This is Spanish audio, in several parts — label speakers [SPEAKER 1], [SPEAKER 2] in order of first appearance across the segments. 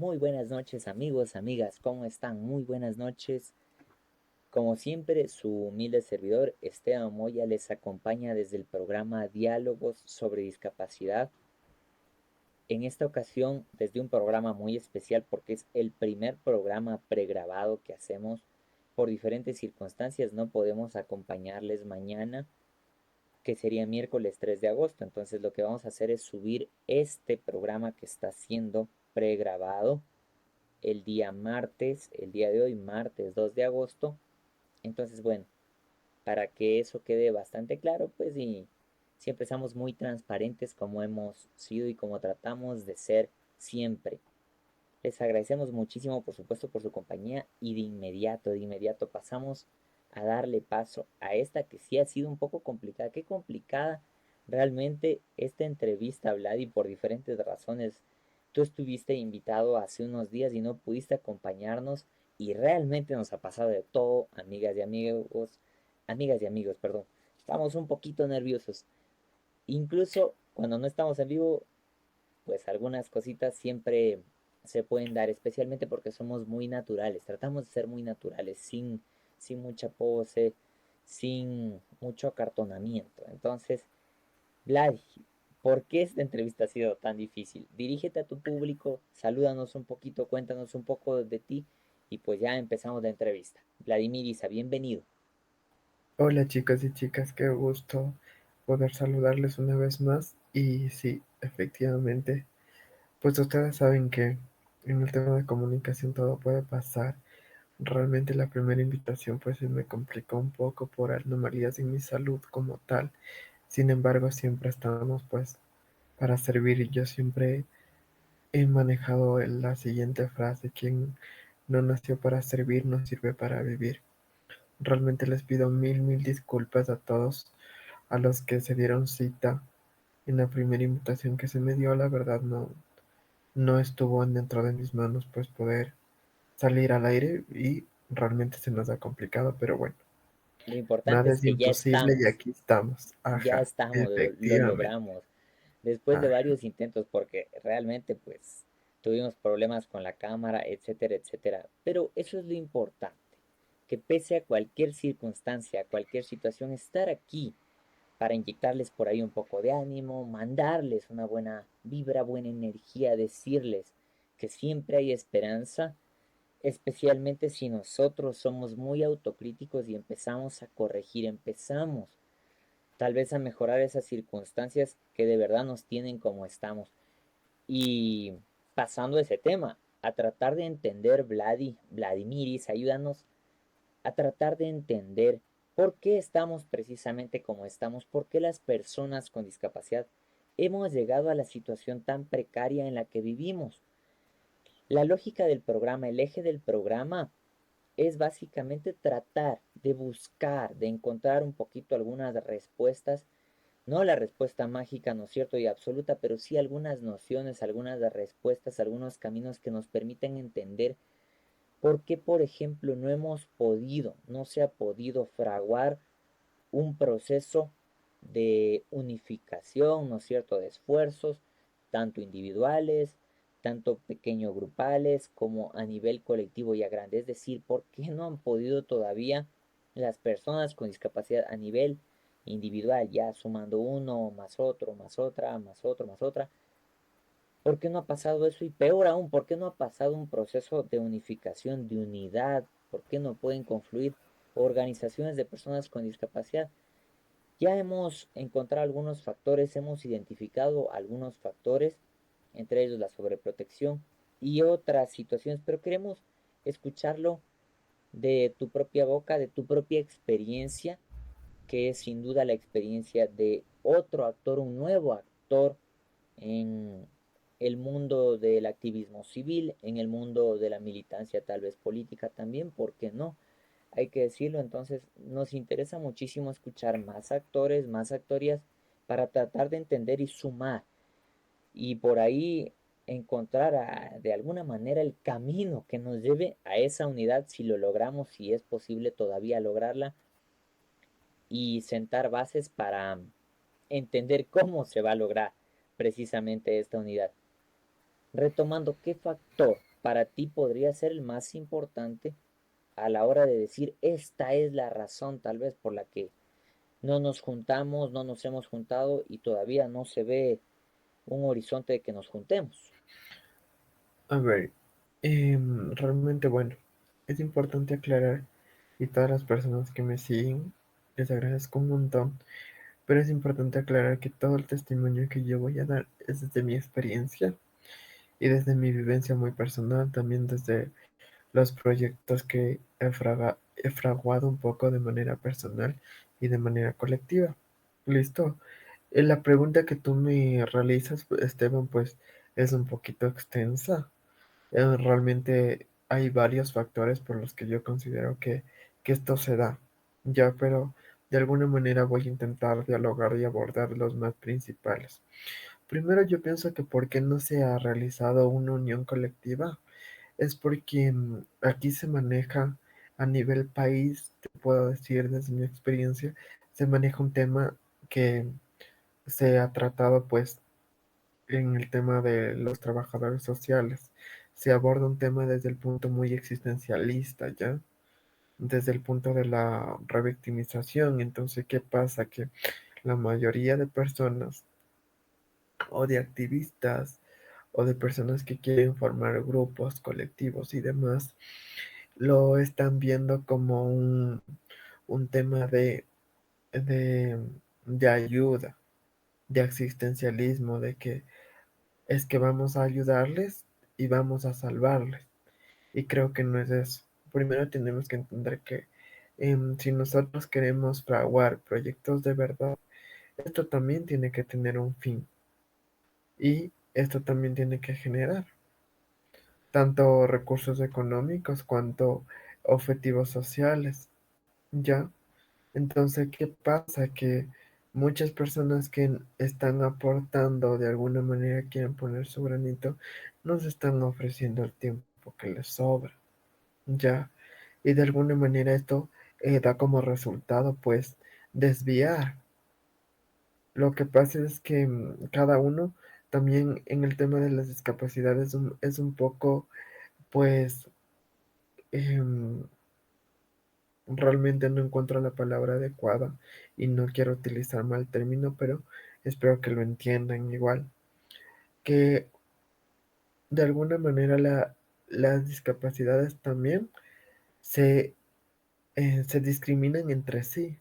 [SPEAKER 1] Muy buenas noches amigos, amigas, ¿cómo están? Muy buenas noches. Como siempre, su humilde servidor Esteban Moya les acompaña desde el programa Diálogos sobre Discapacidad. En esta ocasión, desde un programa muy especial porque es el primer programa pregrabado que hacemos. Por diferentes circunstancias no podemos acompañarles mañana, que sería miércoles 3 de agosto. Entonces lo que vamos a hacer es subir este programa que está siendo pregrabado el día martes, el día de hoy, martes 2 de agosto. Entonces, bueno, para que eso quede bastante claro, pues y siempre estamos muy transparentes como hemos sido y como tratamos de ser siempre. Les agradecemos muchísimo, por supuesto, por su compañía y de inmediato pasamos a darle paso a esta que sí ha sido un poco complicada. Qué complicada realmente esta entrevista, Vlad, y por diferentes razones. Tú estuviste invitado hace unos días y no pudiste acompañarnos y realmente nos ha pasado de todo, amigas y amigos, perdón. Estamos un poquito nerviosos. Incluso cuando no estamos en vivo, pues algunas cositas siempre se pueden dar, especialmente porque somos muy naturales, tratamos de ser muy naturales, sin mucha pose, sin mucho acartonamiento. Entonces, Vlad, ¿por qué esta entrevista ha sido tan difícil? Dirígete a tu público, salúdanos un poquito, cuéntanos un poco de ti y pues ya empezamos la entrevista. Vladimir Isa, bienvenido.
[SPEAKER 2] Hola chicos y chicas, qué gusto poder saludarles una vez más. Y sí, efectivamente, pues ustedes saben que en el tema de comunicación todo puede pasar. Realmente la primera invitación pues se me complicó un poco por anomalías en mi salud como tal. Sin embargo, siempre estamos pues para servir y yo siempre he manejado la siguiente frase: quien no nació para servir, no sirve para vivir. Realmente les pido mil disculpas a todos a los que se dieron cita en la primera invitación que se me dio. La verdad no estuvo dentro de mis manos pues poder salir al aire y realmente se nos ha complicado, pero bueno,
[SPEAKER 1] Lo importante
[SPEAKER 2] nada
[SPEAKER 1] es
[SPEAKER 2] es
[SPEAKER 1] que
[SPEAKER 2] imposible y aquí estamos.
[SPEAKER 1] ya
[SPEAKER 2] Ajá,
[SPEAKER 1] estamos, lo
[SPEAKER 2] efectivamente.
[SPEAKER 1] logramos. Después de
[SPEAKER 2] Ajá.
[SPEAKER 1] varios intentos, porque realmente pues tuvimos problemas con la cámara, etcétera, etcétera. Pero eso es lo importante, que pese a cualquier circunstancia, a cualquier situación, estar aquí para inyectarles por ahí un poco de ánimo, mandarles una buena vibra, buena energía, decirles que siempre hay esperanza, especialmente si nosotros somos muy autocríticos y empezamos a corregir, empezamos tal vez a mejorar esas circunstancias que de verdad nos tienen como estamos. Y pasando ese tema, a tratar de entender, Vladimiris, ayúdanos a tratar de entender por qué estamos precisamente como estamos, por qué las personas con discapacidad hemos llegado a la situación tan precaria en la que vivimos. La lógica del programa, el eje del programa es básicamente tratar de buscar, de encontrar un poquito algunas respuestas, no la respuesta mágica, ¿no es cierto? Y absoluta, pero sí algunas nociones, algunas respuestas, algunos caminos que nos permiten entender por qué, por ejemplo, no se ha podido fraguar un proceso de unificación, ¿no es cierto?, de esfuerzos, tanto individuales, tanto pequeño grupales, como a nivel colectivo y a grande. Es decir, ¿por qué no han podido todavía las personas con discapacidad a nivel individual, ya sumando uno, más otro, más otra, más otro, más otra? ¿Por qué no ha pasado eso? Y peor aún, ¿por qué no ha pasado un proceso de unificación, de unidad? ¿Por qué no pueden confluir organizaciones de personas con discapacidad? Ya hemos encontrado algunos factores, hemos identificado algunos factores, entre ellos la sobreprotección y otras situaciones, pero queremos escucharlo de tu propia boca, de tu propia experiencia, que es sin duda la experiencia de otro actor, un nuevo actor en el mundo del activismo civil, en el mundo de la militancia tal vez política también, ¿por qué no? Hay que decirlo, entonces nos interesa muchísimo escuchar más actores, más actorías para tratar de entender y sumar y por ahí encontrar de alguna manera el camino que nos lleve a esa unidad si lo logramos, si es posible todavía lograrla y sentar bases para entender cómo se va a lograr precisamente esta unidad. Retomando, ¿qué factor para ti podría ser el más importante a la hora de decir, esta es la razón tal vez por la que no nos juntamos, no nos hemos juntado y todavía no se ve un horizonte de que nos juntemos?
[SPEAKER 2] A ver, realmente bueno, es importante aclarar y todas las personas que me siguen, les agradezco un montón, pero es importante aclarar que todo el testimonio que yo voy a dar es desde mi experiencia y desde mi vivencia muy personal, también desde los proyectos que he fraguado un poco de manera personal y de manera colectiva. ¿Listo? La pregunta que tú me realizas, Esteban, pues es un poquito extensa. Realmente hay varios factores por los que yo considero que esto se da, ya, pero de alguna manera voy a intentar dialogar y abordar los más principales. Primero, yo pienso que por qué no se ha realizado una unión colectiva es porque aquí se maneja a nivel país, te puedo decir desde mi experiencia, se maneja un tema que se ha tratado pues en el tema de los trabajadores sociales. Se aborda un tema desde el punto muy existencialista, ¿ya? Desde el punto de la revictimización. Entonces, ¿qué pasa? Que la mayoría de personas o de activistas o de personas que quieren formar grupos, colectivos y demás, lo están viendo como un tema de, de ayuda, de existencialismo, de que es que vamos a ayudarles y vamos a salvarles. Y creo que no es eso. Primero tenemos que entender que si nosotros queremos fraguar proyectos de verdad, esto también tiene que tener un fin y esto también tiene que generar tanto recursos económicos cuanto objetivos sociales, ¿ya? Entonces, ¿qué pasa? Que muchas personas que están aportando de alguna manera, quieren poner su granito, nos están ofreciendo el tiempo que les sobra, ¿ya? Y de alguna manera esto da como resultado, pues, desviar. Lo que pasa es que cada uno también en el tema de las discapacidades es un poco, pues, em, realmente no encuentro la palabra adecuada y no quiero utilizar mal término, pero espero que lo entiendan igual, que de alguna manera las discapacidades también se, se discriminan entre sí,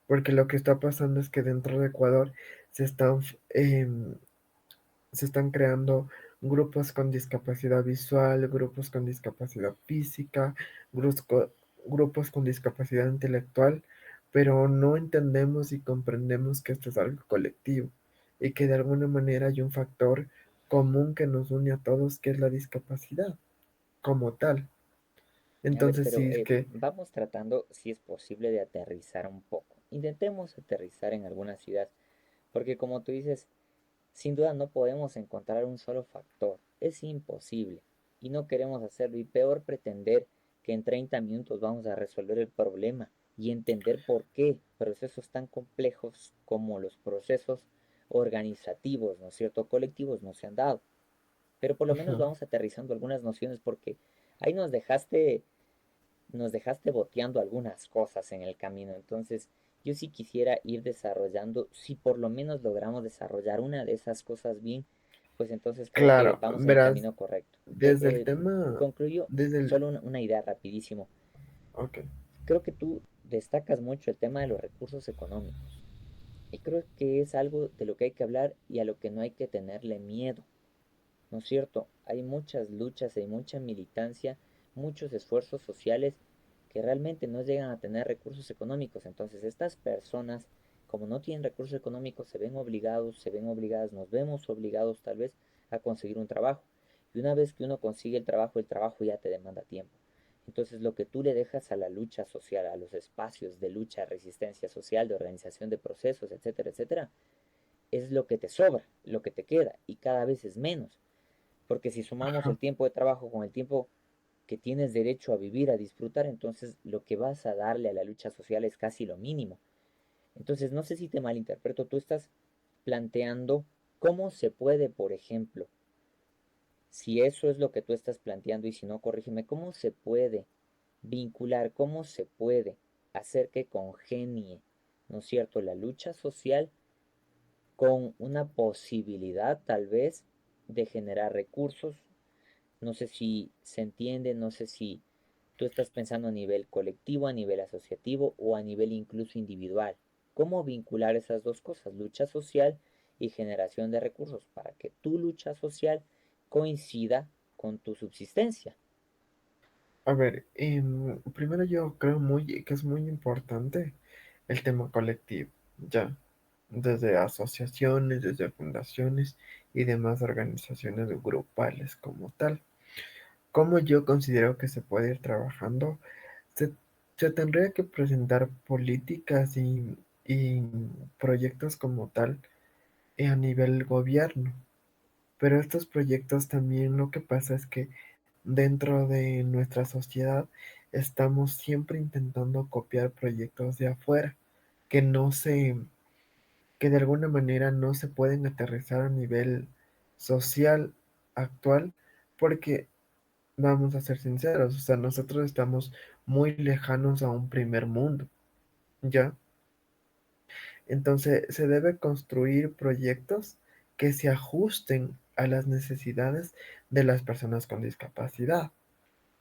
[SPEAKER 2] porque lo que está pasando es que dentro de Ecuador se están, se están creando grupos con discapacidad visual, grupos con discapacidad física, grupos grupos con discapacidad intelectual, pero no entendemos y comprendemos que esto es algo colectivo y que de alguna manera hay un factor común que nos une a todos, que es la discapacidad como tal.
[SPEAKER 1] A ver,
[SPEAKER 2] Entonces,
[SPEAKER 1] pero
[SPEAKER 2] sí, es que,
[SPEAKER 1] vamos tratando, si es posible, de aterrizar un poco. Intentemos aterrizar en alguna ciudad, porque como tú dices, sin duda no podemos encontrar un solo factor. Es imposible. Y no queremos hacerlo. Y peor pretender que en 30 minutos vamos a resolver el problema y entender por qué procesos tan complejos como los procesos organizativos, ¿no es cierto?, colectivos no se han dado. Pero por lo menos
[SPEAKER 2] ujú,
[SPEAKER 1] vamos aterrizando algunas nociones porque ahí nos dejaste boteando algunas cosas en el camino. Entonces, yo sí quisiera ir desarrollando, si por lo menos logramos desarrollar una de esas cosas bien, pues entonces creo que
[SPEAKER 2] claro,
[SPEAKER 1] vamos en el
[SPEAKER 2] verás,
[SPEAKER 1] camino correcto.
[SPEAKER 2] desde el tema,
[SPEAKER 1] Concluyo
[SPEAKER 2] desde el,
[SPEAKER 1] solo una idea rapidísimo.
[SPEAKER 2] ok,
[SPEAKER 1] Creo que tú destacas mucho el tema de los recursos económicos. Y creo que es algo de lo que hay que hablar y a lo que no hay que tenerle miedo. ¿No es cierto? Hay muchas luchas, hay mucha militancia, muchos esfuerzos sociales que realmente no llegan a tener recursos económicos. Entonces estas personas, como no tienen recursos económicos, se ven obligados, se ven obligadas, nos vemos obligados tal vez a conseguir un trabajo. Y una vez que uno consigue el trabajo ya te demanda tiempo. Entonces lo que tú le dejas a la lucha social, a los espacios de lucha, resistencia social, de organización de procesos, etcétera, etcétera, es lo que te sobra, lo que te queda, y cada vez es menos. Porque si sumamos
[SPEAKER 2] ajá,
[SPEAKER 1] el tiempo de trabajo con el tiempo que tienes derecho a vivir, a disfrutar, entonces lo que vas a darle a la lucha social es casi lo mínimo. Entonces, no sé si te malinterpreto, tú estás planteando cómo se puede, por ejemplo, Si eso es lo que tú estás planteando y si no, corrígeme, ¿cómo se puede vincular, cómo se puede hacer que congenie, ¿no es cierto?, la lucha social con una posibilidad tal vez de generar recursos. No sé si se entiende, no sé si tú estás pensando a nivel colectivo, a nivel asociativo o a nivel incluso individual. ¿Cómo vincular esas dos cosas, lucha social y generación de recursos, para que tu lucha social coincida con tu subsistencia?
[SPEAKER 2] A ver, primero yo creo que es muy importante el tema colectivo, ya, desde asociaciones, desde fundaciones y demás organizaciones grupales como tal. Como yo considero que se puede ir trabajando, se, se tendría que presentar políticas y proyectos como tal a nivel gobierno. Pero estos proyectos también lo que pasa es que dentro de nuestra sociedad estamos siempre intentando copiar proyectos de afuera que no se, que de alguna manera no se pueden aterrizar a nivel social actual porque vamos a ser sinceros, o sea, nosotros estamos muy lejanos a un primer mundo, ¿ya? Entonces, se debe construir proyectos que se ajusten a las necesidades de las personas con discapacidad.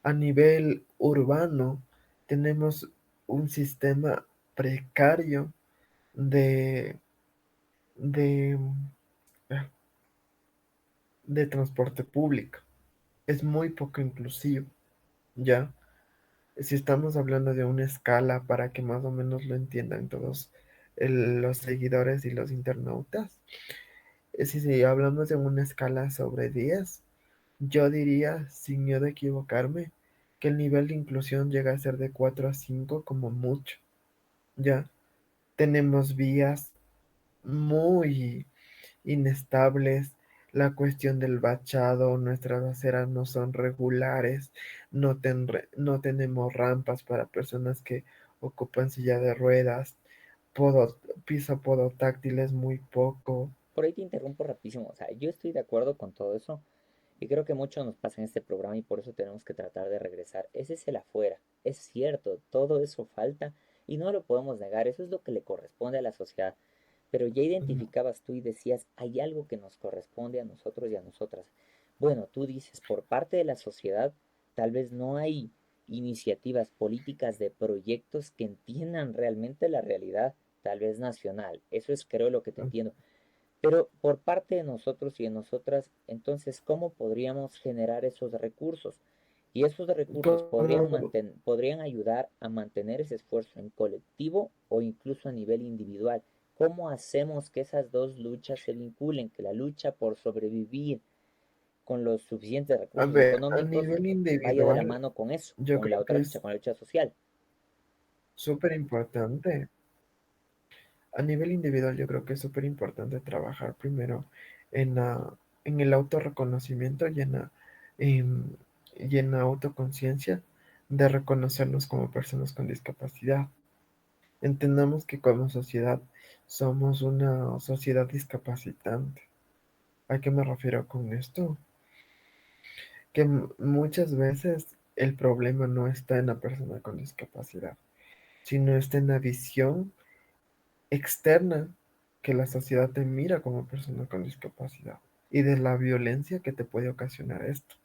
[SPEAKER 2] A nivel urbano, tenemos un sistema precario de, de, de transporte público. Es muy poco inclusivo, ¿ya? Si estamos hablando de una escala para que más o menos lo entiendan todos los seguidores y los internautas, si hablamos de una escala sobre 10, yo diría, sin miedo a equivocarme, que el nivel de inclusión llega a ser de 4 a 5 como mucho. Ya tenemos vías muy inestables, la cuestión del bachado, nuestras aceras no son regulares, no tenemos rampas para personas que ocupan silla de ruedas, piso podotáctil es muy poco.
[SPEAKER 1] Por ahí te interrumpo rapidísimo. O sea, yo estoy de acuerdo con todo eso y creo que mucho nos pasa en este programa y por eso tenemos que tratar de regresar. Ese es el afuera. Es cierto, todo eso falta y no lo podemos negar. Eso es lo que le corresponde a la sociedad. Pero ya
[SPEAKER 2] Ujú.
[SPEAKER 1] identificabas tú y decías, hay algo que nos corresponde a nosotros y a nosotras. Bueno, tú dices, por parte de la sociedad, tal vez no hay iniciativas políticas de proyectos que entiendan realmente la realidad, tal vez nacional. Eso es creo lo que te entiendo. Pero por parte de nosotros y de nosotras, entonces, ¿cómo podríamos generar esos recursos? Y esos recursos
[SPEAKER 2] Como,
[SPEAKER 1] podrían ayudar a mantener ese esfuerzo en colectivo o incluso a nivel individual. ¿Cómo hacemos que esas dos luchas se vinculen? Que la lucha por sobrevivir con los suficientes
[SPEAKER 2] a
[SPEAKER 1] recursos
[SPEAKER 2] ver, a
[SPEAKER 1] económicos
[SPEAKER 2] nivel
[SPEAKER 1] vaya de la
[SPEAKER 2] individual,
[SPEAKER 1] mano con eso,
[SPEAKER 2] yo
[SPEAKER 1] con la
[SPEAKER 2] creo
[SPEAKER 1] otra
[SPEAKER 2] que
[SPEAKER 1] lucha,
[SPEAKER 2] es
[SPEAKER 1] con la lucha social.
[SPEAKER 2] súper importante. A nivel individual, yo creo que es súper importante trabajar primero en en el autorreconocimiento y en la autoconciencia de reconocernos como personas con discapacidad. Entendamos que como sociedad somos una sociedad discapacitante. ¿A qué me refiero con esto? Que muchas veces el problema no está en la persona con discapacidad, sino está en la visión externa que la sociedad te mira como persona con discapacidad y de la violencia que te puede ocasionar esto.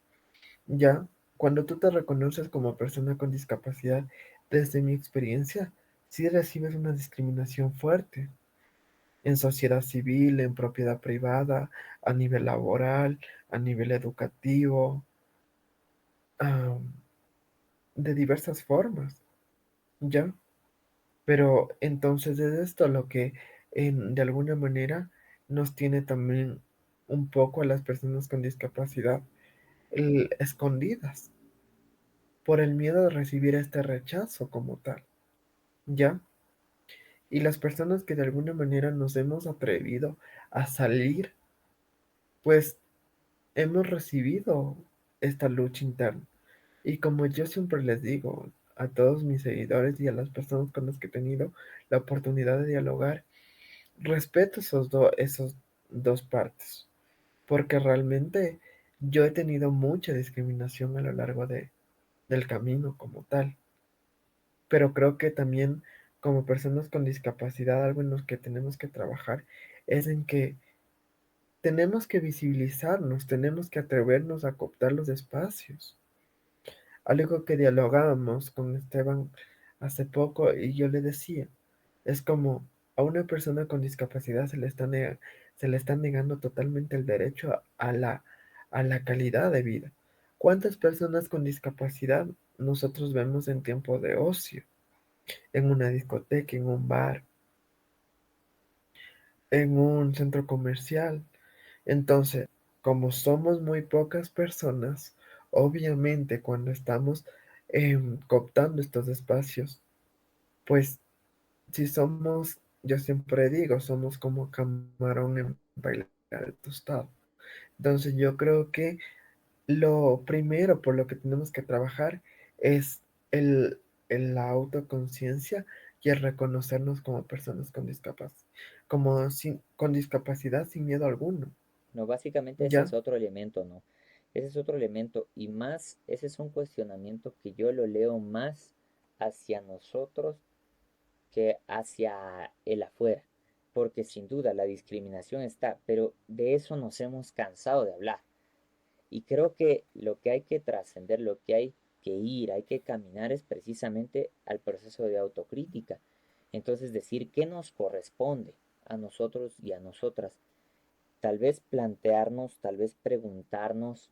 [SPEAKER 2] Ya, cuando tú te reconoces como persona con discapacidad, desde mi experiencia, sí recibes una discriminación fuerte en sociedad civil, en propiedad privada, a nivel laboral, a nivel educativo, am, de diversas formas, ¿ya? Pero entonces es esto lo que de alguna manera nos tiene también un poco a las personas con discapacidad escondidas por el miedo de recibir este rechazo como tal, ¿ya? Y las personas que de alguna manera nos hemos atrevido a salir, pues hemos recibido esta lucha interna. Y como yo siempre les digo a todos mis seguidores y a las personas con las que he tenido la oportunidad de dialogar, respeto esos dos partes, porque realmente yo he tenido mucha discriminación a lo largo del camino como tal, pero creo que también como personas con discapacidad, algo en lo que tenemos que trabajar es en que tenemos que visibilizarnos, tenemos que atrevernos a cooptar los espacios. Algo que dialogábamos con Esteban hace poco y yo le decía, es como a una persona con discapacidad se le está negando totalmente el derecho a la calidad de vida. ¿Cuántas personas con discapacidad nosotros vemos en tiempo de ocio? En una discoteca, en un bar, en un centro comercial. Entonces, como somos muy pocas personas, obviamente cuando estamos cooptando estos espacios, pues si somos, yo siempre digo, somos como camarón en bailar tostado. Entonces yo creo que lo primero por lo que tenemos que trabajar es el, la autoconciencia y el reconocernos como personas con discapacidad, con discapacidad sin miedo alguno,
[SPEAKER 1] No, básicamente ese es
[SPEAKER 2] ¿ya?
[SPEAKER 1] otro elemento, ¿no? Ese es otro elemento y más, ese es un cuestionamiento que yo lo leo más hacia nosotros que hacia el afuera, porque sin duda la discriminación está, pero de eso nos hemos cansado de hablar. Y creo que lo que hay que trascender, lo que hay que ir, hay que caminar es precisamente al proceso de autocrítica. Entonces decir qué nos corresponde a nosotros y a nosotras. Tal vez plantearnos, tal vez preguntarnos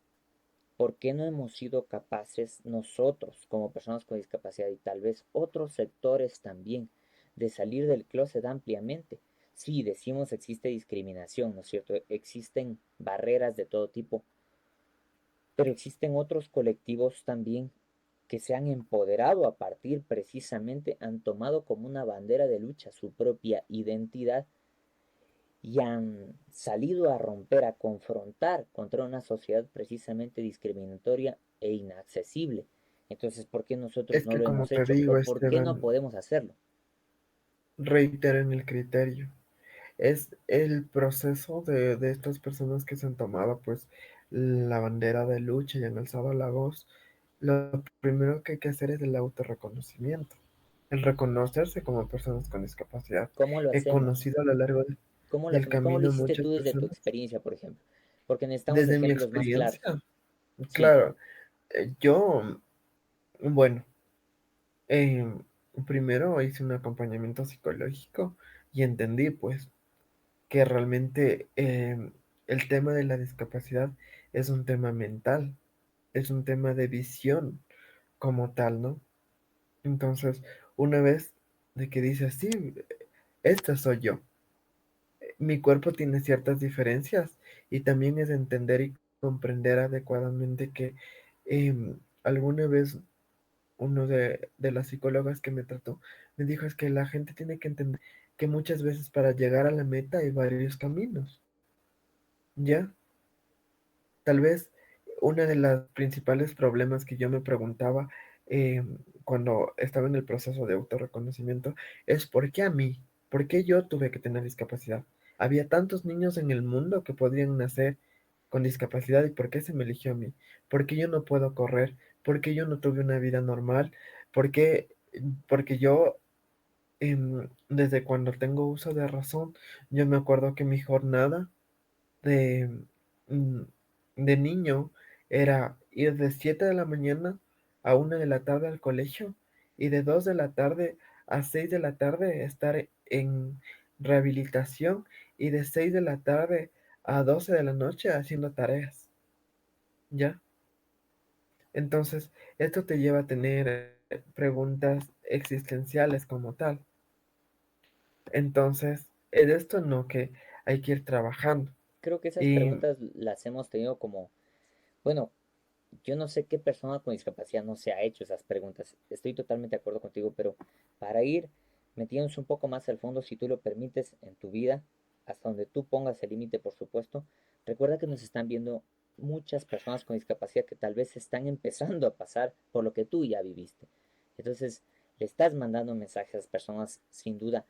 [SPEAKER 1] por qué no hemos sido capaces nosotros como personas con discapacidad y tal vez otros sectores también de salir del closet ampliamente. Sí, decimos existe discriminación, ¿no es cierto? Existen barreras de todo tipo, pero existen otros colectivos también que se han empoderado a partir precisamente, han tomado como una bandera de lucha su propia identidad y han salido a romper, a confrontar contra una sociedad precisamente discriminatoria e inaccesible. Entonces, ¿por qué nosotros
[SPEAKER 2] Es
[SPEAKER 1] no
[SPEAKER 2] que
[SPEAKER 1] lo
[SPEAKER 2] como
[SPEAKER 1] hemos
[SPEAKER 2] te
[SPEAKER 1] hecho? ¿O
[SPEAKER 2] digo,
[SPEAKER 1] por qué no
[SPEAKER 2] Esteban,
[SPEAKER 1] podemos hacerlo?
[SPEAKER 2] reitero en el criterio. Es el proceso de estas personas que se han tomado pues la bandera de lucha y han alzado la voz. Lo primero que hay que hacer es el autorreconocimiento, el reconocerse como personas con discapacidad.
[SPEAKER 1] ¿Cómo lo
[SPEAKER 2] He
[SPEAKER 1] hacemos?
[SPEAKER 2] conocido a lo largo
[SPEAKER 1] ¿Cómo lo
[SPEAKER 2] del
[SPEAKER 1] hacemos? ¿Cómo lo
[SPEAKER 2] camino
[SPEAKER 1] hiciste
[SPEAKER 2] muchas
[SPEAKER 1] tú desde tu
[SPEAKER 2] personas.
[SPEAKER 1] experiencia, por ejemplo? Porque necesitamos
[SPEAKER 2] Desde mi
[SPEAKER 1] ejemplos más claros.
[SPEAKER 2] experiencia,
[SPEAKER 1] Sí,
[SPEAKER 2] claro, yo, bueno, eh, primero hice un acompañamiento psicológico y entendí pues que realmente el tema de la discapacidad es un tema mental, es un tema de visión como tal, ¿no? Entonces, una vez de que dices, sí, esta soy yo, mi cuerpo tiene ciertas diferencias y también es entender y comprender adecuadamente que alguna vez uno de las psicólogas que me trató me dijo es que la gente tiene que entender que muchas veces para llegar a la meta hay varios caminos, ¿ya? Tal vez una de las principales problemas que yo me preguntaba cuando estaba en el proceso de autorreconocimiento es ¿por qué a mí? ¿Por qué yo tuve que tener discapacidad? Había tantos niños en el mundo que podrían nacer con discapacidad y ¿por qué se me eligió a mí? ¿Por qué yo no puedo correr? ¿Por qué yo no tuve una vida normal? ¿Por qué? Porque yo desde cuando tengo uso de razón, yo me acuerdo que mi jornada de, mm, de niño era ir de 7 de la mañana a 1 de la tarde al colegio y de 2 de la tarde a 6 de la tarde estar en rehabilitación y de 6 de la tarde a 12 de la noche haciendo tareas, ¿ya? Entonces, esto te lleva a tener preguntas existenciales como tal. Entonces, es esto en lo que hay que ir trabajando.
[SPEAKER 1] creo que esas
[SPEAKER 2] Y
[SPEAKER 1] preguntas las hemos tenido como, bueno, yo no sé qué persona con discapacidad no se ha hecho esas preguntas. Estoy totalmente de acuerdo contigo, pero para ir metiéndonos un poco más al fondo, si tú lo permites, en tu vida, hasta donde tú pongas el límite, por supuesto, recuerda que nos están viendo muchas personas con discapacidad que tal vez están empezando a pasar por lo que tú ya viviste. Entonces, le estás mandando un mensaje a esas personas, sin duda,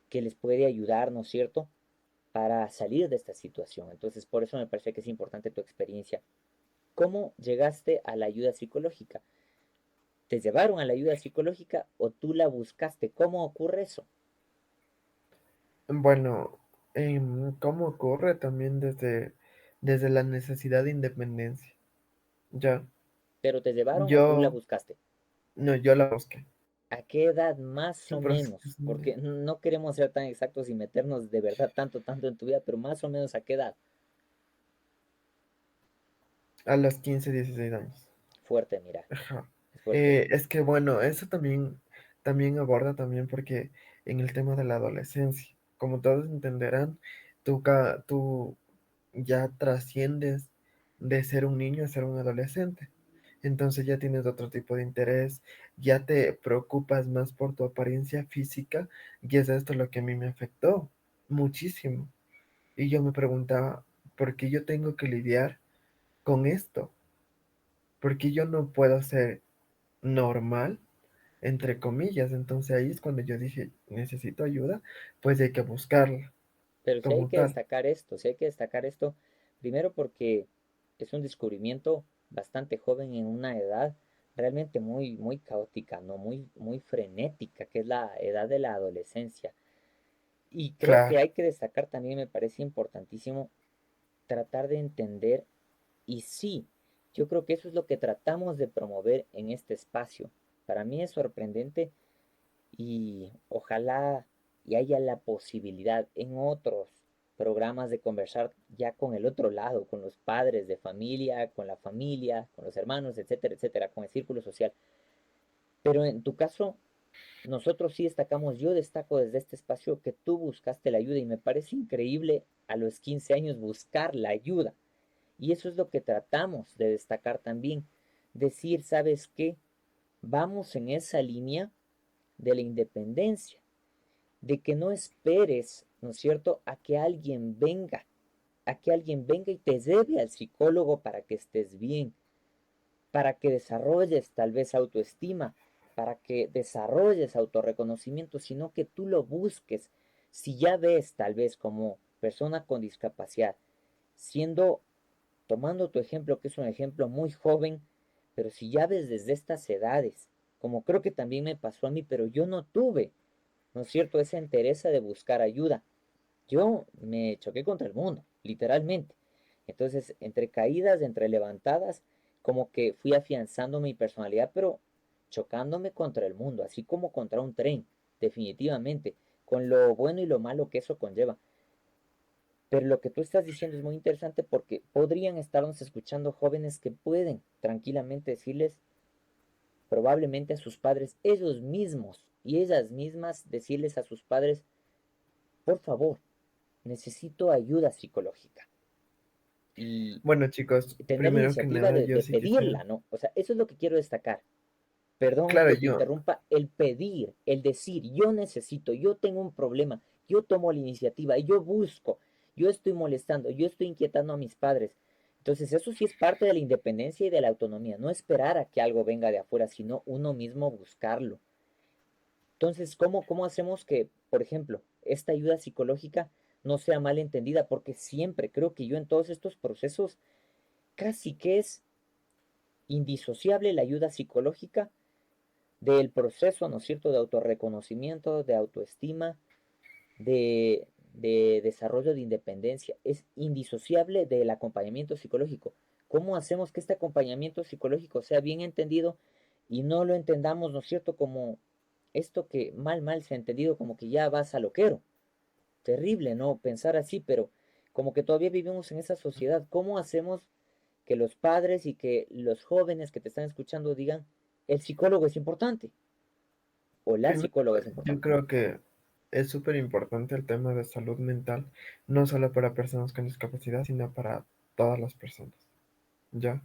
[SPEAKER 1] que les puede ayudar, ¿no es cierto?, para salir de esta situación. Entonces, por eso me parece que es importante tu experiencia ¿Cómo llegaste a la ayuda psicológica? ¿Te llevaron a la ayuda psicológica o tú la buscaste? ¿Cómo ocurre eso?
[SPEAKER 2] Bueno, ¿cómo ocurre también desde la necesidad de independencia? Ya,
[SPEAKER 1] ¿Pero te llevaron o tú la
[SPEAKER 2] yo,
[SPEAKER 1] buscaste?
[SPEAKER 2] no, yo la busqué.
[SPEAKER 1] ¿A qué edad más
[SPEAKER 2] El
[SPEAKER 1] o
[SPEAKER 2] proceso
[SPEAKER 1] menos? Porque no queremos ser tan exactos y meternos de verdad tanto en tu vida, pero más o menos a qué edad.
[SPEAKER 2] a los 15, 16 años.
[SPEAKER 1] Fuerte, mira,
[SPEAKER 2] Ajá.
[SPEAKER 1] es fuerte.
[SPEAKER 2] Es que bueno, eso también aborda también porque en el tema de la adolescencia, como todos entenderán, tú ya trasciendes de ser un niño a ser un adolescente. Entonces ya tienes otro tipo de interés, ya te preocupas más por tu apariencia física y es esto lo que a mí me afectó muchísimo. Y yo me preguntaba, ¿por qué yo tengo que lidiar con esto? ¿Por qué yo no puedo ser normal, entre comillas? Entonces ahí es cuando yo dije, necesito ayuda, pues hay que buscarla
[SPEAKER 1] Pero sí hay
[SPEAKER 2] como
[SPEAKER 1] que
[SPEAKER 2] tal.
[SPEAKER 1] destacar esto, sí hay que destacar esto, primero porque es un descubrimiento bastante joven en una edad realmente muy caótica, ¿no? Muy frenética, que es la edad de la adolescencia. Y creo que
[SPEAKER 2] Claro,
[SPEAKER 1] hay que destacar también, me parece importantísimo, tratar de entender, y sí, yo creo que eso es lo que tratamos de promover en este espacio. Para mí es sorprendente y ojalá y haya la posibilidad en otros programas de conversar ya con el otro lado, con los padres de familia, con la familia, con los hermanos, etcétera, etcétera, con el círculo social. Pero en tu caso, nosotros sí destacamos, yo destaco desde este espacio que tú buscaste la ayuda y me parece increíble a los 15 años buscar la ayuda. Y eso es lo que tratamos de destacar también. Decir, ¿sabes qué? Vamos en esa línea de la independencia, de que no esperes, ¿no es cierto?, a que alguien venga y te lleve al psicólogo para que estés bien, para que desarrolles tal vez autoestima, para que desarrolles autorreconocimiento, sino que tú lo busques. Si ya ves tal vez como persona con discapacidad, siendo, tomando tu ejemplo, que es un ejemplo muy joven, pero si ya ves desde estas edades, como creo que también me pasó a mí, pero yo no tuve, ¿no es cierto?, esa entereza de buscar ayuda. Yo me choqué contra el mundo, literalmente. Entonces, entre caídas, entre levantadas, como que fui afianzando mi personalidad, pero chocándome contra el mundo, así como contra un tren, definitivamente, con lo bueno y lo malo que eso conlleva. Pero lo que tú estás diciendo es muy interesante porque podrían estarnos escuchando jóvenes que pueden tranquilamente decirles, probablemente a sus padres, ellos mismos y ellas mismas, decirles a sus padres, por favor, necesito ayuda psicológica. Y
[SPEAKER 2] bueno chicos,
[SPEAKER 1] tener la
[SPEAKER 2] primero que
[SPEAKER 1] iniciativa
[SPEAKER 2] nada yo
[SPEAKER 1] de
[SPEAKER 2] sí quisiera,
[SPEAKER 1] pedirla, ¿no? O sea, eso es lo que quiero destacar. Perdón
[SPEAKER 2] claro,
[SPEAKER 1] que te
[SPEAKER 2] yo,
[SPEAKER 1] interrumpa, el pedir, el decir, yo necesito, yo tengo un problema, yo tomo la iniciativa, yo busco, yo estoy molestando, yo estoy inquietando a mis padres. Entonces, eso sí es parte de la independencia y de la autonomía, no esperar a que algo venga de afuera, sino uno mismo buscarlo. Entonces, ¿cómo hacemos que, por ejemplo, esta ayuda psicológica no sea mal entendida? Porque siempre creo que yo en todos estos procesos casi que es indisociable la ayuda psicológica del proceso, ¿no es cierto?, de autorreconocimiento, de autoestima, de desarrollo de independencia. Es indisociable del acompañamiento psicológico. ¿Cómo hacemos que este acompañamiento psicológico sea bien entendido y no lo entendamos, ¿no es cierto?, como esto que mal se ha entendido como que ya vas a loquero? Terrible, ¿no? Pensar así, pero como que todavía vivimos en esa sociedad. ¿Cómo hacemos que los padres y que los jóvenes que te están escuchando digan, el psicólogo es importante o la
[SPEAKER 2] primero,
[SPEAKER 1] psicóloga es
[SPEAKER 2] yo
[SPEAKER 1] importante?
[SPEAKER 2] creo que es súper importante el tema de salud mental, no solo para personas con discapacidad, sino para todas las personas, ¿ya?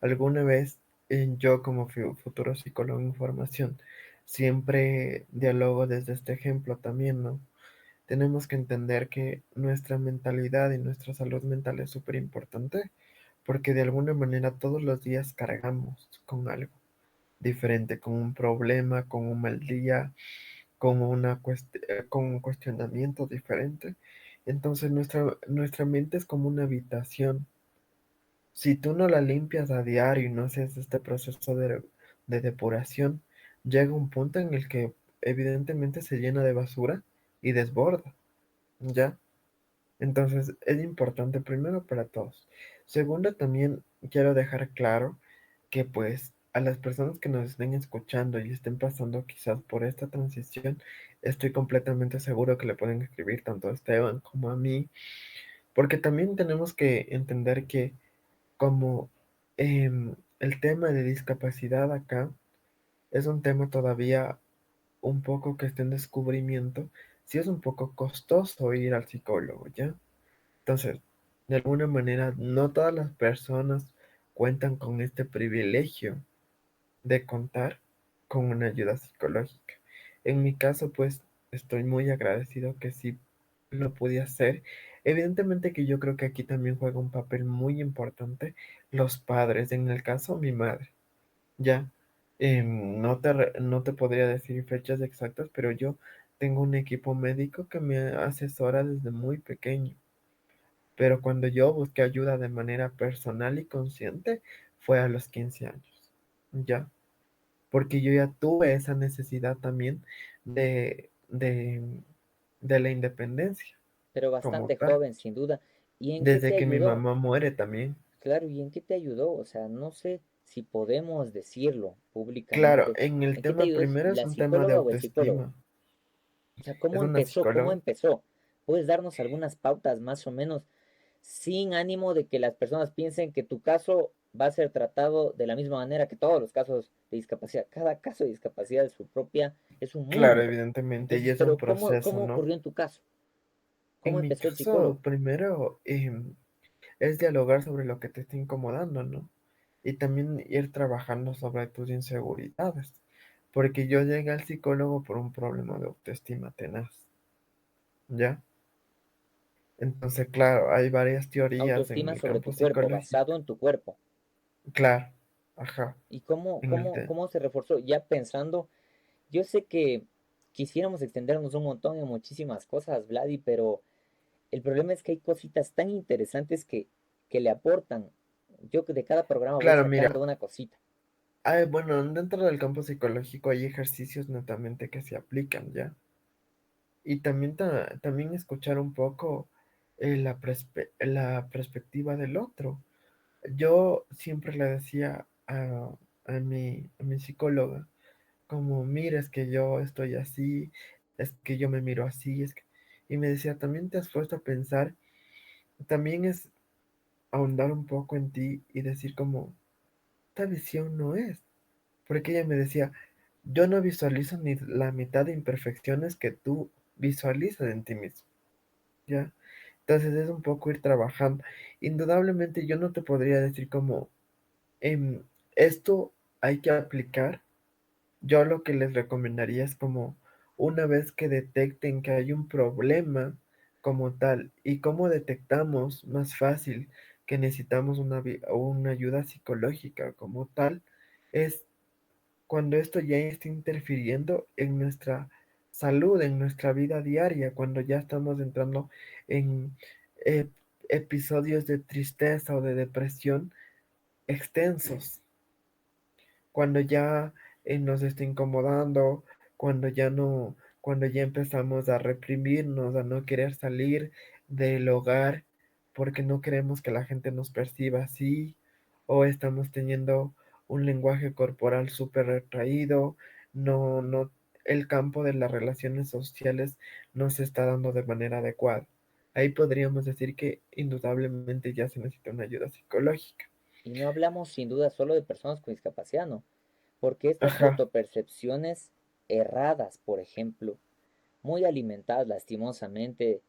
[SPEAKER 2] Alguna vez yo como futuro psicólogo en formación, siempre dialogo desde este ejemplo también, ¿no? Tenemos que entender que nuestra mentalidad y nuestra salud mental es súper importante porque de alguna manera todos los días cargamos con algo diferente, con un problema, con un mal día, con un cuestionamiento diferente. Entonces nuestra mente es como una habitación Si tú no la limpias a diario y no haces este proceso de depuración, llega un punto en el que evidentemente se llena de basura y desborda, ¿ya? Entonces es importante primero para todos. Segundo, también quiero dejar claro que pues a las personas que nos estén escuchando y estén pasando quizás por esta transición, estoy completamente seguro que le pueden escribir tanto a Esteban como a mí, porque también tenemos que entender que como el tema de discapacidad acá es un tema todavía un poco que está en descubrimiento, sí es un poco costoso ir al psicólogo, ¿ya? Entonces, de alguna manera, no todas las personas cuentan con este privilegio de contar con una ayuda psicológica. En mi caso, pues, estoy muy agradecido que sí lo pude hacer. Evidentemente que yo creo que aquí también juega un papel muy importante los padres, en el caso mi madre, ya. No te podría decir fechas exactas, pero yo tengo un equipo médico que me asesora desde muy pequeño. Pero cuando yo busqué ayuda de manera personal y consciente fue a los 15 años, ¿ya? Porque yo ya tuve esa necesidad también de, de, de la independencia
[SPEAKER 1] Pero
[SPEAKER 2] como
[SPEAKER 1] bastante
[SPEAKER 2] tal,
[SPEAKER 1] joven, sin duda. ¿Y en qué
[SPEAKER 2] desde
[SPEAKER 1] te
[SPEAKER 2] que mi
[SPEAKER 1] ayudó?
[SPEAKER 2] mamá muere también.
[SPEAKER 1] Claro, ¿y en qué te ayudó? O sea, no sé si podemos decirlo
[SPEAKER 2] Claro,
[SPEAKER 1] públicamente.
[SPEAKER 2] en el
[SPEAKER 1] ¿En qué te
[SPEAKER 2] tema
[SPEAKER 1] ayudó
[SPEAKER 2] primero es
[SPEAKER 1] la
[SPEAKER 2] un tema de
[SPEAKER 1] psicóloga o el psicólogo?
[SPEAKER 2] autoestima,
[SPEAKER 1] O sea,
[SPEAKER 2] es
[SPEAKER 1] ¿cómo
[SPEAKER 2] una
[SPEAKER 1] empezó? ¿Cómo
[SPEAKER 2] psicóloga.
[SPEAKER 1] empezó? ¿Puedes darnos algunas pautas más o menos sin ánimo de que las personas piensen que tu caso va a ser tratado de la misma manera que todos los casos de discapacidad? Cada caso de discapacidad es un
[SPEAKER 2] Claro,
[SPEAKER 1] mundo.
[SPEAKER 2] evidentemente, y
[SPEAKER 1] Entonces,
[SPEAKER 2] es un
[SPEAKER 1] pero
[SPEAKER 2] proceso,
[SPEAKER 1] ¿cómo
[SPEAKER 2] ¿no?
[SPEAKER 1] ocurrió en tu caso? ¿Cómo
[SPEAKER 2] En mi
[SPEAKER 1] empezó el
[SPEAKER 2] caso,
[SPEAKER 1] psicólogo?
[SPEAKER 2] primero es dialogar sobre lo que te está incomodando, ¿no? Y también ir trabajando sobre tus inseguridades, porque yo llegué al psicólogo por un problema de autoestima tenaz, ¿ya? Entonces, claro, hay varias teorías en
[SPEAKER 1] Autoestima
[SPEAKER 2] el
[SPEAKER 1] sobre
[SPEAKER 2] campo
[SPEAKER 1] tu cuerpo, basado
[SPEAKER 2] psicológico.
[SPEAKER 1] en tu cuerpo.
[SPEAKER 2] Claro, ajá,
[SPEAKER 1] ¿Y
[SPEAKER 2] en el
[SPEAKER 1] cómo se reforzó? Ya pensando, yo sé que quisiéramos extendernos un montón en muchísimas cosas, Vladi, pero el problema es que hay cositas tan interesantes que le aportan. Yo de cada programa voy
[SPEAKER 2] claro,
[SPEAKER 1] sacando
[SPEAKER 2] mira,
[SPEAKER 1] una cosita.
[SPEAKER 2] bueno, dentro del campo psicológico hay ejercicios netamente que se aplican, ¿ya? Y también, también escuchar un poco la perspectiva del otro. Yo siempre le decía a mi psicóloga, como, mira, es que yo estoy así, es que yo me miro así, es que... Y me decía, también te has puesto a pensar, también es ahondar un poco en ti y decir como, esta visión no es. Porque ella me decía, yo no visualizo ni la mitad de imperfecciones que tú visualizas en ti mismo, ¿ya? Entonces es un poco ir trabajando. Indudablemente yo no te podría decir como, esto hay que aplicar. Yo lo que les recomendaría es como una vez que detecten que hay un problema como tal y cómo detectamos más fácil que necesitamos una ayuda psicológica como tal, es cuando esto ya está interfiriendo en nuestra salud, en nuestra vida diaria, cuando ya estamos entrando en eh, episodios de tristeza o de depresión extensos, cuando ya nos está incomodando, cuando ya no, cuando ya empezamos a reprimirnos, a no querer salir del hogar porque no queremos que la gente nos perciba así, o estamos teniendo un lenguaje corporal súper retraído, no, el campo de las relaciones sociales no se está dando de manera adecuada. Ahí podríamos decir que indudablemente ya se necesita una ayuda psicológica.
[SPEAKER 1] Y no hablamos sin duda solo de personas con discapacidad, ¿no? Porque estas
[SPEAKER 2] Ajá,
[SPEAKER 1] autopercepciones erradas, por ejemplo, muy alimentadas lastimosamente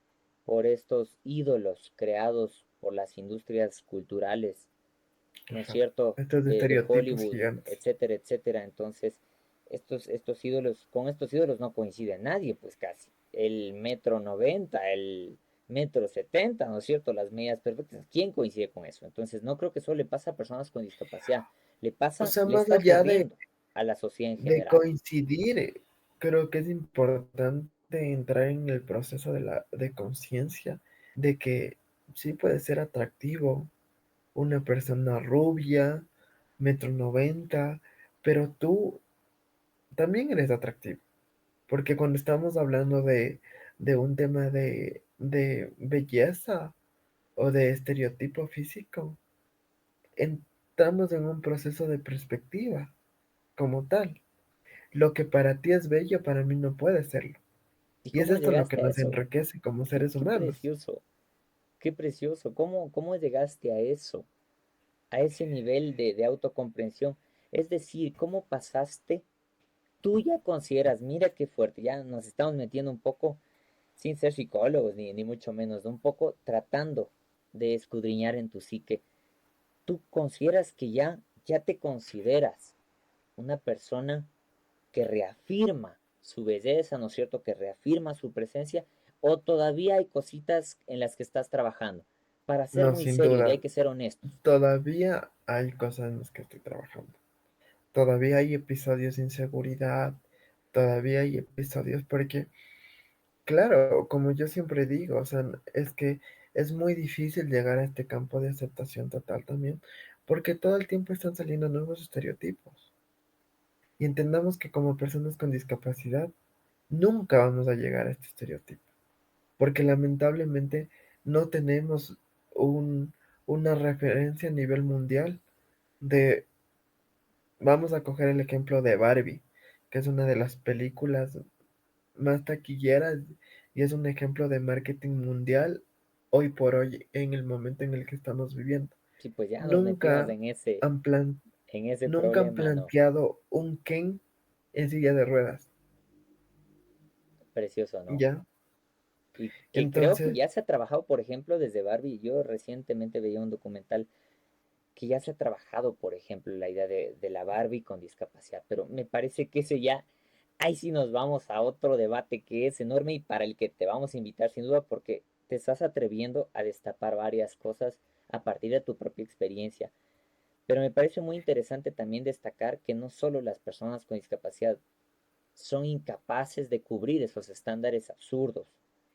[SPEAKER 1] por estos ídolos creados por las industrias culturales, ¿no es
[SPEAKER 2] ajá.
[SPEAKER 1] cierto?
[SPEAKER 2] Estos
[SPEAKER 1] De
[SPEAKER 2] estereotipos
[SPEAKER 1] Hollywood,
[SPEAKER 2] gigantes.
[SPEAKER 1] etcétera, etcétera. Entonces, estos ídolos, con estos ídolos no coincide nadie, pues casi. El metro 90, el metro 70, ¿no es cierto? Las medidas perfectas. ¿Quién coincide con eso? Entonces, no creo que solo le pasa a personas con discapacidad,
[SPEAKER 2] O sea,
[SPEAKER 1] le
[SPEAKER 2] más
[SPEAKER 1] está
[SPEAKER 2] allá
[SPEAKER 1] ocurriendo a la sociedad en
[SPEAKER 2] de
[SPEAKER 1] general.
[SPEAKER 2] coincidir, creo que es importante entrar en el proceso de conciencia de que sí puede ser atractivo, una persona rubia, 1,90 m, pero tú también eres atractivo. Porque cuando estamos hablando de un tema de belleza o de estereotipo físico, entramos en un proceso de perspectiva como tal. Lo que para ti es bello, para mí no puede serlo.
[SPEAKER 1] ¿Y
[SPEAKER 2] Y es
[SPEAKER 1] cómo
[SPEAKER 2] esto lo que
[SPEAKER 1] llegaste a
[SPEAKER 2] nos
[SPEAKER 1] eso?
[SPEAKER 2] enriquece como
[SPEAKER 1] Qué,
[SPEAKER 2] seres
[SPEAKER 1] qué
[SPEAKER 2] humanos.
[SPEAKER 1] precioso, qué precioso. ¿Cómo llegaste a eso? A ese nivel de autocomprensión. Es decir, ¿cómo pasaste? Tú ya consideras, mira qué fuerte, ya nos estamos metiendo un poco, sin ser psicólogos ni mucho menos, un poco tratando de escudriñar en tu psique. Tú consideras que ya te consideras una persona que reafirma su belleza, ¿no es cierto? Que reafirma su presencia, o todavía hay cositas en las que estás trabajando. Para ser
[SPEAKER 2] No,
[SPEAKER 1] muy
[SPEAKER 2] sin
[SPEAKER 1] serios y hay
[SPEAKER 2] duda,
[SPEAKER 1] que ser honestos.
[SPEAKER 2] todavía hay cosas en las que estoy trabajando. Todavía hay episodios de inseguridad, todavía hay episodios porque, claro, como yo siempre digo, o sea, es que es muy difícil llegar a este campo de aceptación total también, porque todo el tiempo están saliendo nuevos estereotipos. Y entendamos que como personas con discapacidad, nunca vamos a llegar a este estereotipo, porque lamentablemente no tenemos un, una referencia a nivel mundial de, vamos a coger el ejemplo de Barbie, que es una de las películas más taquilleras y es un ejemplo de marketing mundial hoy por hoy en el momento en el que estamos viviendo.
[SPEAKER 1] Sí, pues ya nos metimos
[SPEAKER 2] Nunca
[SPEAKER 1] en ese,
[SPEAKER 2] han, plan-
[SPEAKER 1] en ese
[SPEAKER 2] nunca han
[SPEAKER 1] problema, ¿no?
[SPEAKER 2] planteado un Ken en silla de ruedas,
[SPEAKER 1] Precioso, ¿no?
[SPEAKER 2] ¿ya?
[SPEAKER 1] Y que creo que
[SPEAKER 2] Entonces,
[SPEAKER 1] ya se ha trabajado, por ejemplo, desde Barbie. Yo recientemente veía un documental que ya se ha trabajado, por ejemplo, la idea de la Barbie con discapacidad, pero me parece que ese ya, ahí sí nos vamos a otro debate que es enorme y para el que te vamos a invitar sin duda porque te estás atreviendo a destapar varias cosas a partir de tu propia experiencia. Pero me parece muy interesante también destacar que no solo las personas con discapacidad son incapaces de cubrir esos estándares absurdos,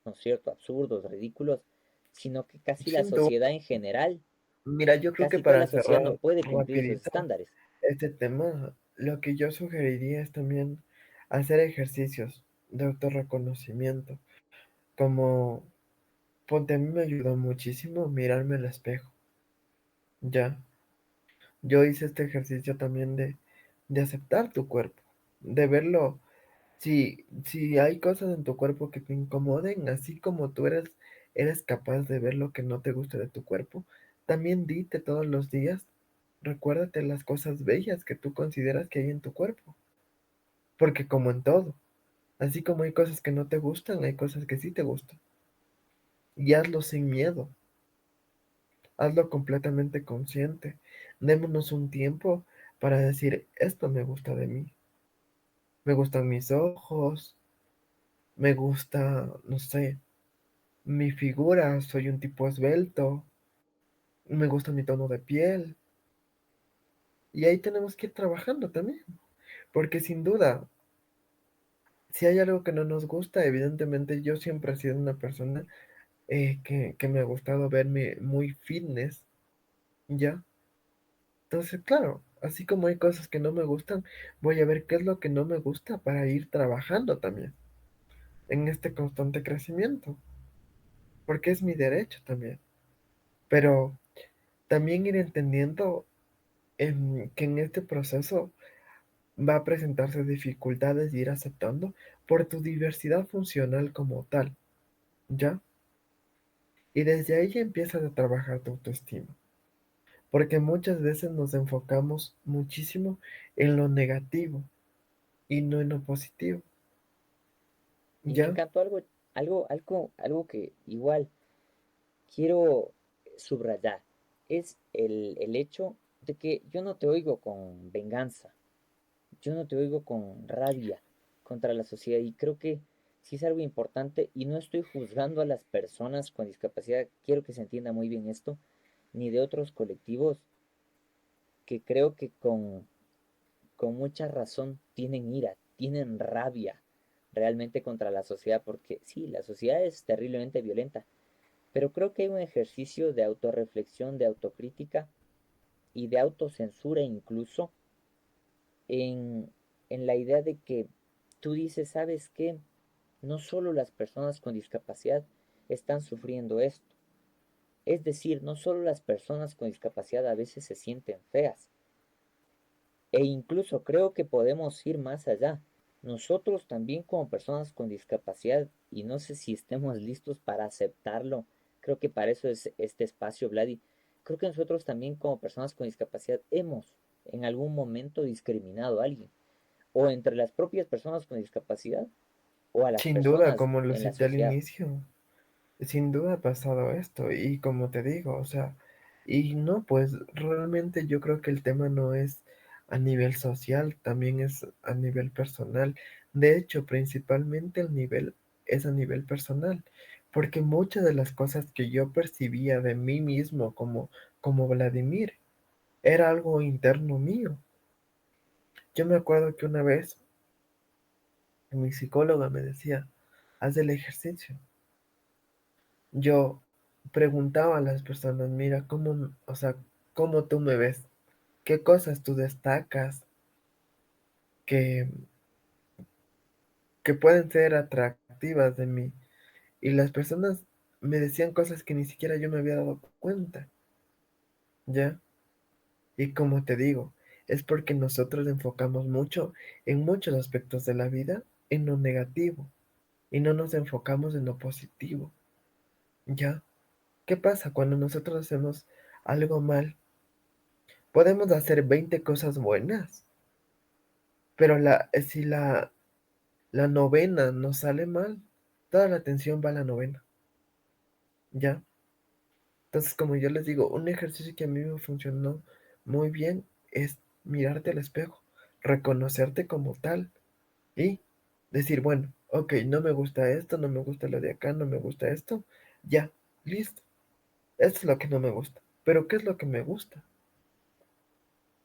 [SPEAKER 1] ¿no es cierto? Absurdos, ridículos, sino que casi la
[SPEAKER 2] sin duda,
[SPEAKER 1] sociedad en general,
[SPEAKER 2] mira, yo creo que
[SPEAKER 1] casi toda la
[SPEAKER 2] para
[SPEAKER 1] sociedad no
[SPEAKER 2] cerrar
[SPEAKER 1] puede cumplir esos
[SPEAKER 2] rapidito
[SPEAKER 1] estándares.
[SPEAKER 2] este tema, lo que yo sugeriría es también hacer ejercicios de autorreconocimiento, como, ponte, a mí me ayudó muchísimo mirarme al espejo, ya. Yo hice este ejercicio también de aceptar tu cuerpo, de verlo. Si hay cosas en tu cuerpo que te incomoden, así como tú eres capaz de ver lo que no te gusta de tu cuerpo, también dite todos los días, recuérdate las cosas bellas que tú consideras que hay en tu cuerpo. Porque como en todo, así como hay cosas que no te gustan, hay cosas que sí te gustan. Y hazlo sin miedo, hazlo completamente consciente. Démonos un tiempo para decir, esto me gusta de mí. Me gustan mis ojos, me gusta, no sé, mi figura, soy un tipo esbelto, me gusta mi tono de piel. Y ahí tenemos que ir trabajando también, porque sin duda, si hay algo que no nos gusta, evidentemente yo siempre he sido una persona que me ha gustado verme muy fitness, ¿ya? Entonces, claro, así como hay cosas que no me gustan, voy a ver qué es lo que no me gusta para ir trabajando también en este constante crecimiento, porque es mi derecho también. Pero también ir entendiendo que en este proceso va a presentarse dificultades y ir aceptando por tu diversidad funcional como tal, ¿ya? Y desde ahí ya empiezas a trabajar tu autoestima, porque muchas veces nos enfocamos muchísimo en lo negativo y no en lo positivo,
[SPEAKER 1] Y me
[SPEAKER 2] ¿ya?
[SPEAKER 1] encantó algo que igual quiero subrayar. Es el hecho de que yo no te oigo con venganza, yo no te oigo con rabia contra la sociedad y creo que sí es algo importante y no estoy juzgando a las personas con discapacidad, quiero que se entienda muy bien esto, ni de otros colectivos que creo que con mucha razón tienen ira, tienen rabia realmente contra la sociedad, porque sí, la sociedad es terriblemente violenta, Pero creo que hay un ejercicio de autorreflexión, de autocrítica y de autocensura incluso en, en la idea de que tú dices, ¿sabes qué? No solo las personas con discapacidad están sufriendo esto. Es decir, no solo las personas con discapacidad a veces se sienten feas, e incluso creo que podemos ir más allá. Nosotros también como personas con discapacidad, y no sé si estemos listos para aceptarlo, creo que para eso es este espacio, Vladi, creo que nosotros también como personas con discapacidad hemos en algún momento discriminado a alguien, o entre las propias personas con discapacidad, o a las
[SPEAKER 2] Sin duda,
[SPEAKER 1] personas
[SPEAKER 2] como lo
[SPEAKER 1] en la
[SPEAKER 2] cité al
[SPEAKER 1] sociedad.
[SPEAKER 2] inicio, sin duda ha pasado esto y como te digo, o sea, y no, pues realmente yo creo que el tema no es a nivel social, también es a nivel personal. De hecho, principalmente el nivel es a nivel personal, porque muchas de las cosas que yo percibía de mí mismo como Vladimir era algo interno mío. Yo me acuerdo que una vez mi psicóloga me decía, haz el ejercicio. Yo preguntaba a las personas, mira, o sea, cómo tú me ves, qué cosas tú destacas que, que pueden ser atractivas de mí. Y las personas me decían cosas que ni siquiera yo me había dado cuenta, ¿ya? Y como te digo, es porque nosotros enfocamos mucho en muchos aspectos de la vida en lo negativo y no nos enfocamos en lo positivo, ¿ya? ¿Qué pasa cuando nosotros hacemos algo mal? Podemos hacer 20 cosas buenas, pero si la novena nos sale mal, toda la atención va a la novena, ¿ya? Entonces, como yo les digo, un ejercicio que a mí me funcionó muy bien es mirarte al espejo, reconocerte como tal y decir, bueno, ok, no me gusta esto, no me gusta lo de acá, no me gusta esto, ya, listo. Esto es lo que no me gusta. Pero ¿qué es lo que me gusta?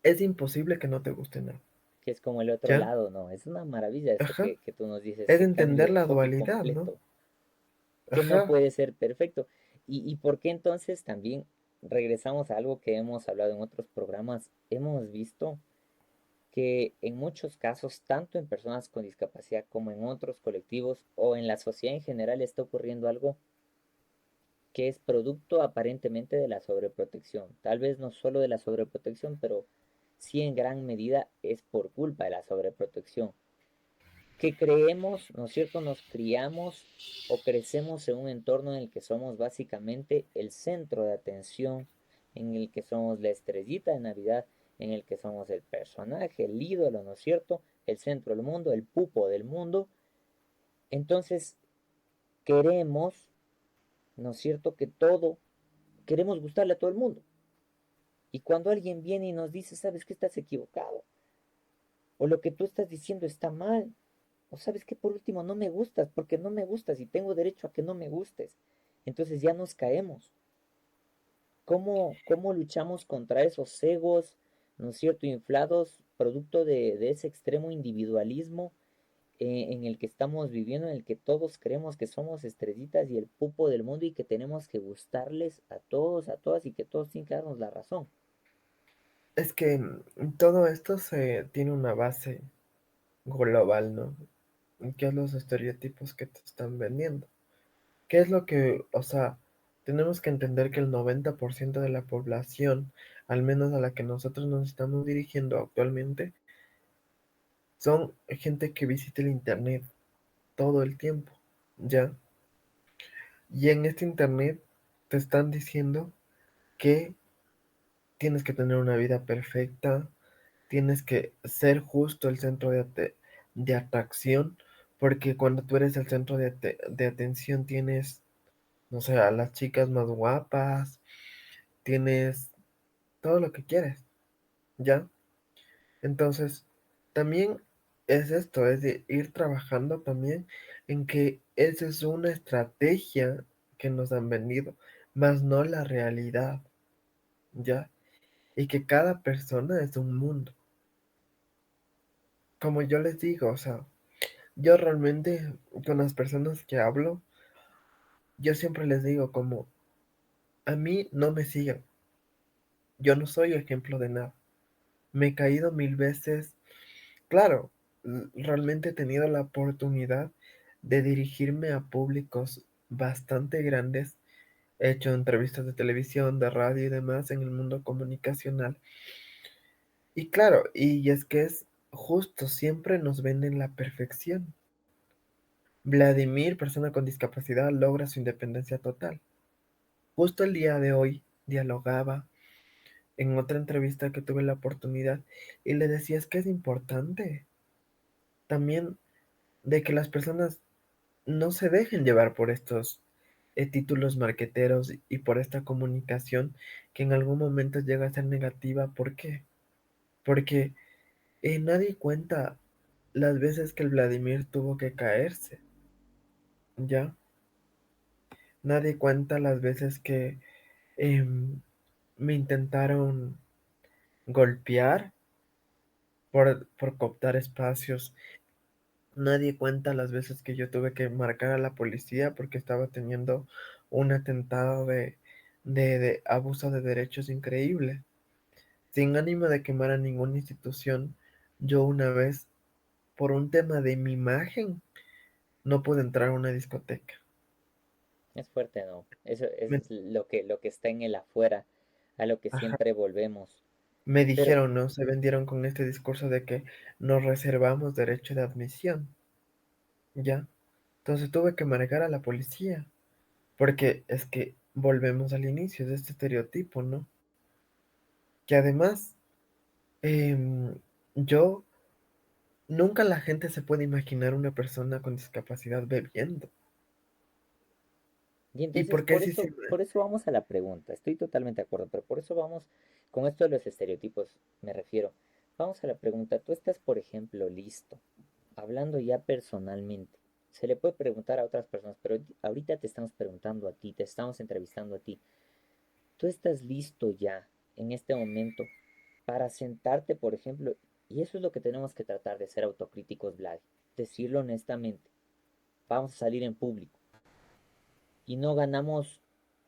[SPEAKER 2] Es imposible que no te guste nada,
[SPEAKER 1] Que es como el otro
[SPEAKER 2] ¿ya?
[SPEAKER 1] lado, ¿no? Es una maravilla esto
[SPEAKER 2] Ajá.
[SPEAKER 1] que tú nos dices,
[SPEAKER 2] Es
[SPEAKER 1] ese cambio
[SPEAKER 2] entender
[SPEAKER 1] de
[SPEAKER 2] la
[SPEAKER 1] enfoque
[SPEAKER 2] dualidad, ¿no?
[SPEAKER 1] completo, que no
[SPEAKER 2] Ajá.
[SPEAKER 1] puede ser perfecto. Y por qué entonces también regresamos a algo que hemos hablado en otros programas? Hemos visto que en muchos casos, tanto en personas con discapacidad como en otros colectivos o en la sociedad en general, está ocurriendo algo que es producto aparentemente de la sobreprotección. Tal vez no solo de la sobreprotección, pero sí en gran medida es por culpa de la sobreprotección. Que creemos, ¿no es cierto? Nos criamos o crecemos en un entorno en el que somos básicamente el centro de atención, en el que somos la estrellita de Navidad, en el que somos el personaje, el ídolo, ¿no es cierto? El centro del mundo, el pupo del mundo. Entonces queremos, ¿no es cierto? Que todo, queremos gustarle a todo el mundo. Y cuando alguien viene y nos dice, ¿sabes que estás equivocado? O lo que tú estás diciendo está mal. O sabes que por último no me gustas, porque no me gustas y tengo derecho a que no me gustes. Entonces ya nos caemos. ¿Cómo luchamos contra esos egos, ¿no es cierto?, inflados, producto de ese extremo individualismo en el que estamos viviendo, en el que todos creemos que somos estrellitas y el pupo del mundo y que tenemos que gustarles a todos, a todas y que todos tienen que darnos la razón.
[SPEAKER 2] Es que todo esto se tiene una base global, ¿no? ¿Qué es los estereotipos que te están vendiendo? ¿Qué es lo que, o sea, tenemos que entender que el 90% de la población, al menos a la que nosotros nos estamos dirigiendo actualmente, son gente que visita el internet todo el tiempo, ¿ya? Y en este internet te están diciendo que tienes que tener una vida perfecta, tienes que ser justo el centro de atracción, porque cuando tú eres el centro de atención tienes, no sé, a las chicas más guapas, tienes todo lo que quieres, ¿ya? Entonces, también es esto, es de ir trabajando también en que esa es una estrategia que nos han vendido, más no la realidad, ¿ya? Y que cada persona es un mundo. Como yo les digo, o sea, yo realmente con las personas que hablo, yo siempre les digo como, a mí no me siguen. Yo no soy ejemplo de nada. Me he caído mil veces. Claro, realmente he tenido la oportunidad de dirigirme a públicos bastante grandes. He hecho entrevistas de televisión, de radio y demás en el mundo comunicacional. Y claro, y es que es justo, siempre nos venden la perfección. Vladimir, persona con discapacidad, logra su independencia total. Justo el día de hoy dialogaba en otra entrevista que tuve la oportunidad y le decía es que es importante también de que las personas no se dejen llevar por estos títulos marqueteros y por esta comunicación que en algún momento llega a ser negativa. ¿Por qué? Porque nadie cuenta las veces que el Vladimir tuvo que caerse, ¿ya? Nadie cuenta las veces que em, me intentaron golpear por cooptar espacios. Nadie cuenta las veces que yo tuve que marcar a la policía porque estaba teniendo un atentado de abuso de derechos increíble. Sin ánimo de quemar a ninguna institución, yo una vez, por un tema de mi imagen, no pude entrar a una discoteca.
[SPEAKER 1] Es fuerte, ¿no? Eso
[SPEAKER 2] Me,
[SPEAKER 1] es lo que está en el afuera, a lo que
[SPEAKER 2] ajá,
[SPEAKER 1] siempre volvemos.
[SPEAKER 2] me
[SPEAKER 1] Pero,
[SPEAKER 2] dijeron, ¿no? Se vendieron con este discurso de que nos reservamos derecho de admisión, ¿ya? Entonces tuve que marcar a la policía. Porque es que volvemos al inicio de este estereotipo, ¿no? Que además, em, yo nunca la gente se puede imaginar una persona con discapacidad bebiendo.
[SPEAKER 1] y
[SPEAKER 2] ¿Y
[SPEAKER 1] entonces
[SPEAKER 2] por qué sí se
[SPEAKER 1] por eso vamos a la pregunta. Estoy totalmente de acuerdo, pero por eso vamos, con esto de los estereotipos, me refiero. Vamos a la pregunta. Tú estás, por ejemplo, listo, hablando ya personalmente. Se le puede preguntar a otras personas, pero ahorita te estamos preguntando a ti, te estamos entrevistando a ti. Tú estás listo ya, en este momento, para sentarte, por ejemplo, y eso es lo que tenemos que tratar de ser autocríticos, Vlad, decirlo honestamente. Vamos a salir en público y no ganamos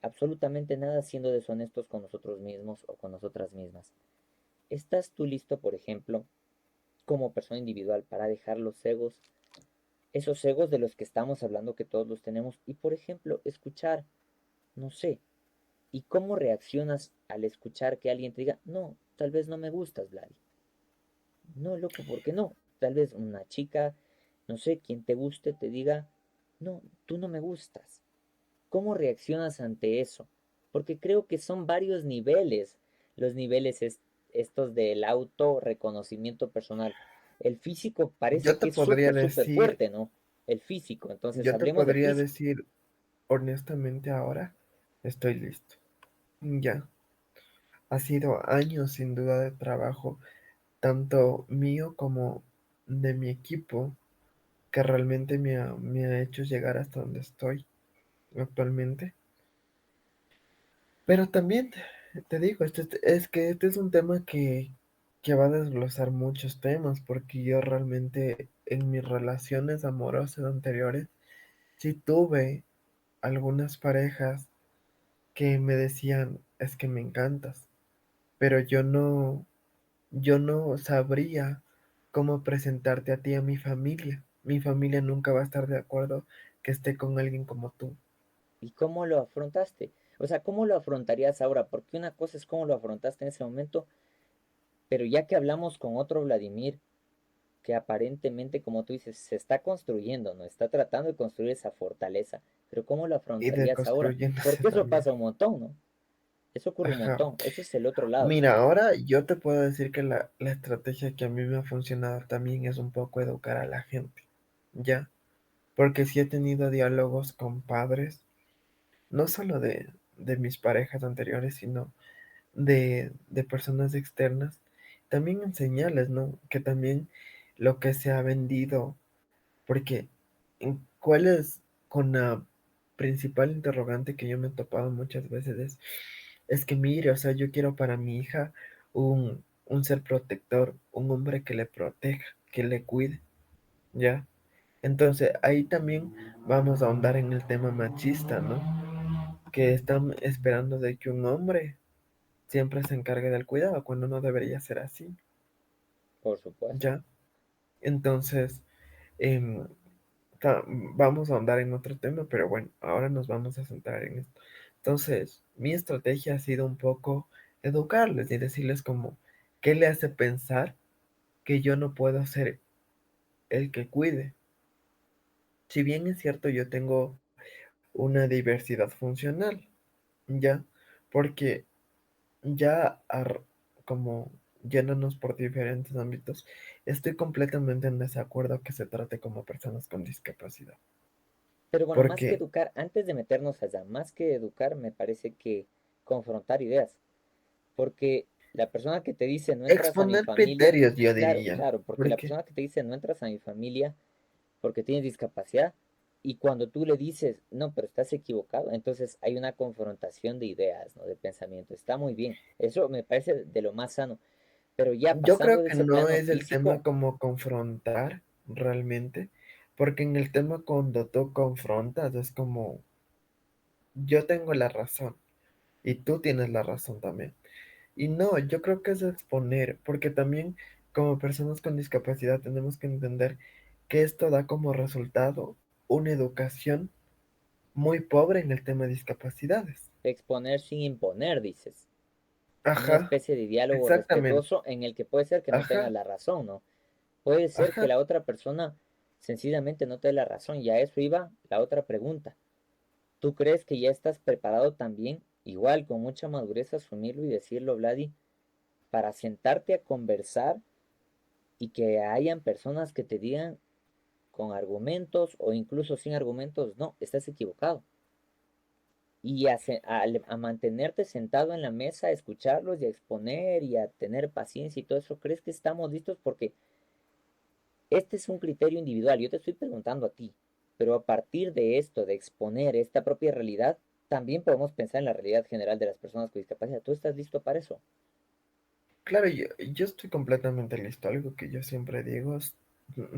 [SPEAKER 1] absolutamente nada siendo deshonestos con nosotros mismos o con nosotras mismas. ¿Estás tú listo, por ejemplo, como persona individual para dejar los egos, esos egos de los que estamos hablando que todos los tenemos, y, por ejemplo, escuchar, no sé, y cómo reaccionas al escuchar que alguien te diga, no, tal vez no me gustas, Vlad? No, loco, ¿por qué no? Tal vez una chica, no sé, quien te guste, te diga, no, tú no me gustas. ¿Cómo reaccionas ante eso? Porque creo que son varios niveles, los niveles estos del auto-reconocimiento personal. El físico parece
[SPEAKER 2] Yo te
[SPEAKER 1] que es
[SPEAKER 2] podría
[SPEAKER 1] súper, súper
[SPEAKER 2] decir,
[SPEAKER 1] fuerte, ¿no? El físico. Entonces,
[SPEAKER 2] yo te
[SPEAKER 1] hablemos del
[SPEAKER 2] podría
[SPEAKER 1] físico.
[SPEAKER 2] decir honestamente ahora, estoy listo. Ya, ha sido años sin duda de trabajo, tanto mío como de mi equipo, que realmente me ha hecho llegar hasta donde estoy actualmente. Pero también te digo, es que este es un tema que va a desglosar muchos temas, porque yo realmente en mis relaciones amorosas anteriores sí tuve algunas parejas que me decían, es que me encantas, pero yo no sabría cómo presentarte a ti, a mi familia. Mi familia nunca va a estar de acuerdo que esté con alguien como tú.
[SPEAKER 1] ¿Y cómo lo afrontaste? O sea, ¿cómo lo afrontarías ahora? Porque una cosa es cómo lo afrontaste en ese momento, pero ya que hablamos con otro Vladimir, que aparentemente, como tú dices, se está construyendo, ¿no? Está tratando de construir esa fortaleza, pero ¿cómo lo
[SPEAKER 2] Y
[SPEAKER 1] afrontarías ahora?
[SPEAKER 2] deconstruyéndose
[SPEAKER 1] Porque eso
[SPEAKER 2] también.
[SPEAKER 1] pasa un montón, ¿no? Eso ocurre un
[SPEAKER 2] Ajá.
[SPEAKER 1] montón, eso es el otro lado.
[SPEAKER 2] Mira, ahora yo te puedo decir que la estrategia que a mí me ha funcionado también es un poco educar a la gente, ¿ya? Porque sí he tenido diálogos con padres, no solo de mis parejas anteriores, sino de personas externas. También enseñarles, ¿no? Que también lo que se ha vendido, porque ¿cuál es con la principal interrogante que yo me he topado muchas veces es que mire, o sea, yo quiero para mi hija un ser protector, un hombre que le proteja, que le cuide, ¿ya? Entonces ahí también vamos a ahondar en el tema machista, ¿no? que están esperando de que un hombre siempre se encargue del cuidado, cuando no debería ser así,
[SPEAKER 1] por supuesto.
[SPEAKER 2] ¿ya? Entonces, em, vamos a ahondar en otro tema, pero bueno, ahora nos vamos a centrar en esto. Entonces, mi estrategia ha sido un poco educarles y decirles como, ¿qué le hace pensar que yo no puedo ser el que cuide? Si bien es cierto, yo tengo una diversidad funcional, ¿ya? Porque ya como yéndonos por diferentes ámbitos, estoy completamente en desacuerdo que se trate como personas con discapacidad.
[SPEAKER 1] Pero bueno, más que
[SPEAKER 2] Porque
[SPEAKER 1] educar, antes de meternos allá, más que educar, me parece que confrontar ideas. Porque la persona que te dice no entras a mi
[SPEAKER 2] exponer
[SPEAKER 1] familia,
[SPEAKER 2] criterios, yo
[SPEAKER 1] claro,
[SPEAKER 2] diría.
[SPEAKER 1] claro, porque la
[SPEAKER 2] Porque,
[SPEAKER 1] persona que te dice no entras a mi familia porque tienes discapacidad, y cuando tú le dices, no, pero estás equivocado, entonces hay una confrontación de ideas, ¿no? De pensamiento. Está muy bien. Eso me parece de lo más sano. Pero ya
[SPEAKER 2] yo
[SPEAKER 1] pasando
[SPEAKER 2] creo
[SPEAKER 1] de
[SPEAKER 2] que
[SPEAKER 1] ese
[SPEAKER 2] no
[SPEAKER 1] plano
[SPEAKER 2] es el tema
[SPEAKER 1] físico,
[SPEAKER 2] como confrontar realmente, porque en el tema cuando tú confrontas es como yo tengo la razón y tú tienes la razón también. Y no, yo creo que es exponer, porque también como personas con discapacidad tenemos que entender que esto da como resultado una educación muy pobre en el tema de discapacidades.
[SPEAKER 1] exponer sin imponer, dices. Una
[SPEAKER 2] Ajá,
[SPEAKER 1] especie de diálogo
[SPEAKER 2] exactamente.
[SPEAKER 1] respetuoso en el que puede ser que no tengas
[SPEAKER 2] Ajá,
[SPEAKER 1] la razón, ¿no? Puede ser que
[SPEAKER 2] ajá.
[SPEAKER 1] la otra persona sencillamente no te dé la razón. Y a eso iba la otra pregunta. ¿Tú crees que ya estás preparado también, igual con mucha madurez, asumirlo y decirlo, Vladi, para sentarte a conversar y que hayan personas que te digan con argumentos o incluso sin argumentos, no, estás equivocado? Y a mantenerte sentado en la mesa, a escucharlos y a exponer y a tener paciencia y todo eso, ¿crees que estamos listos? Porque este es un criterio individual. Yo te estoy preguntando a ti, pero a partir de esto, de exponer esta propia realidad, también podemos pensar en la realidad general de las personas con discapacidad. ¿Tú estás listo para eso?
[SPEAKER 2] Claro, yo estoy completamente listo. Algo que yo siempre digo es,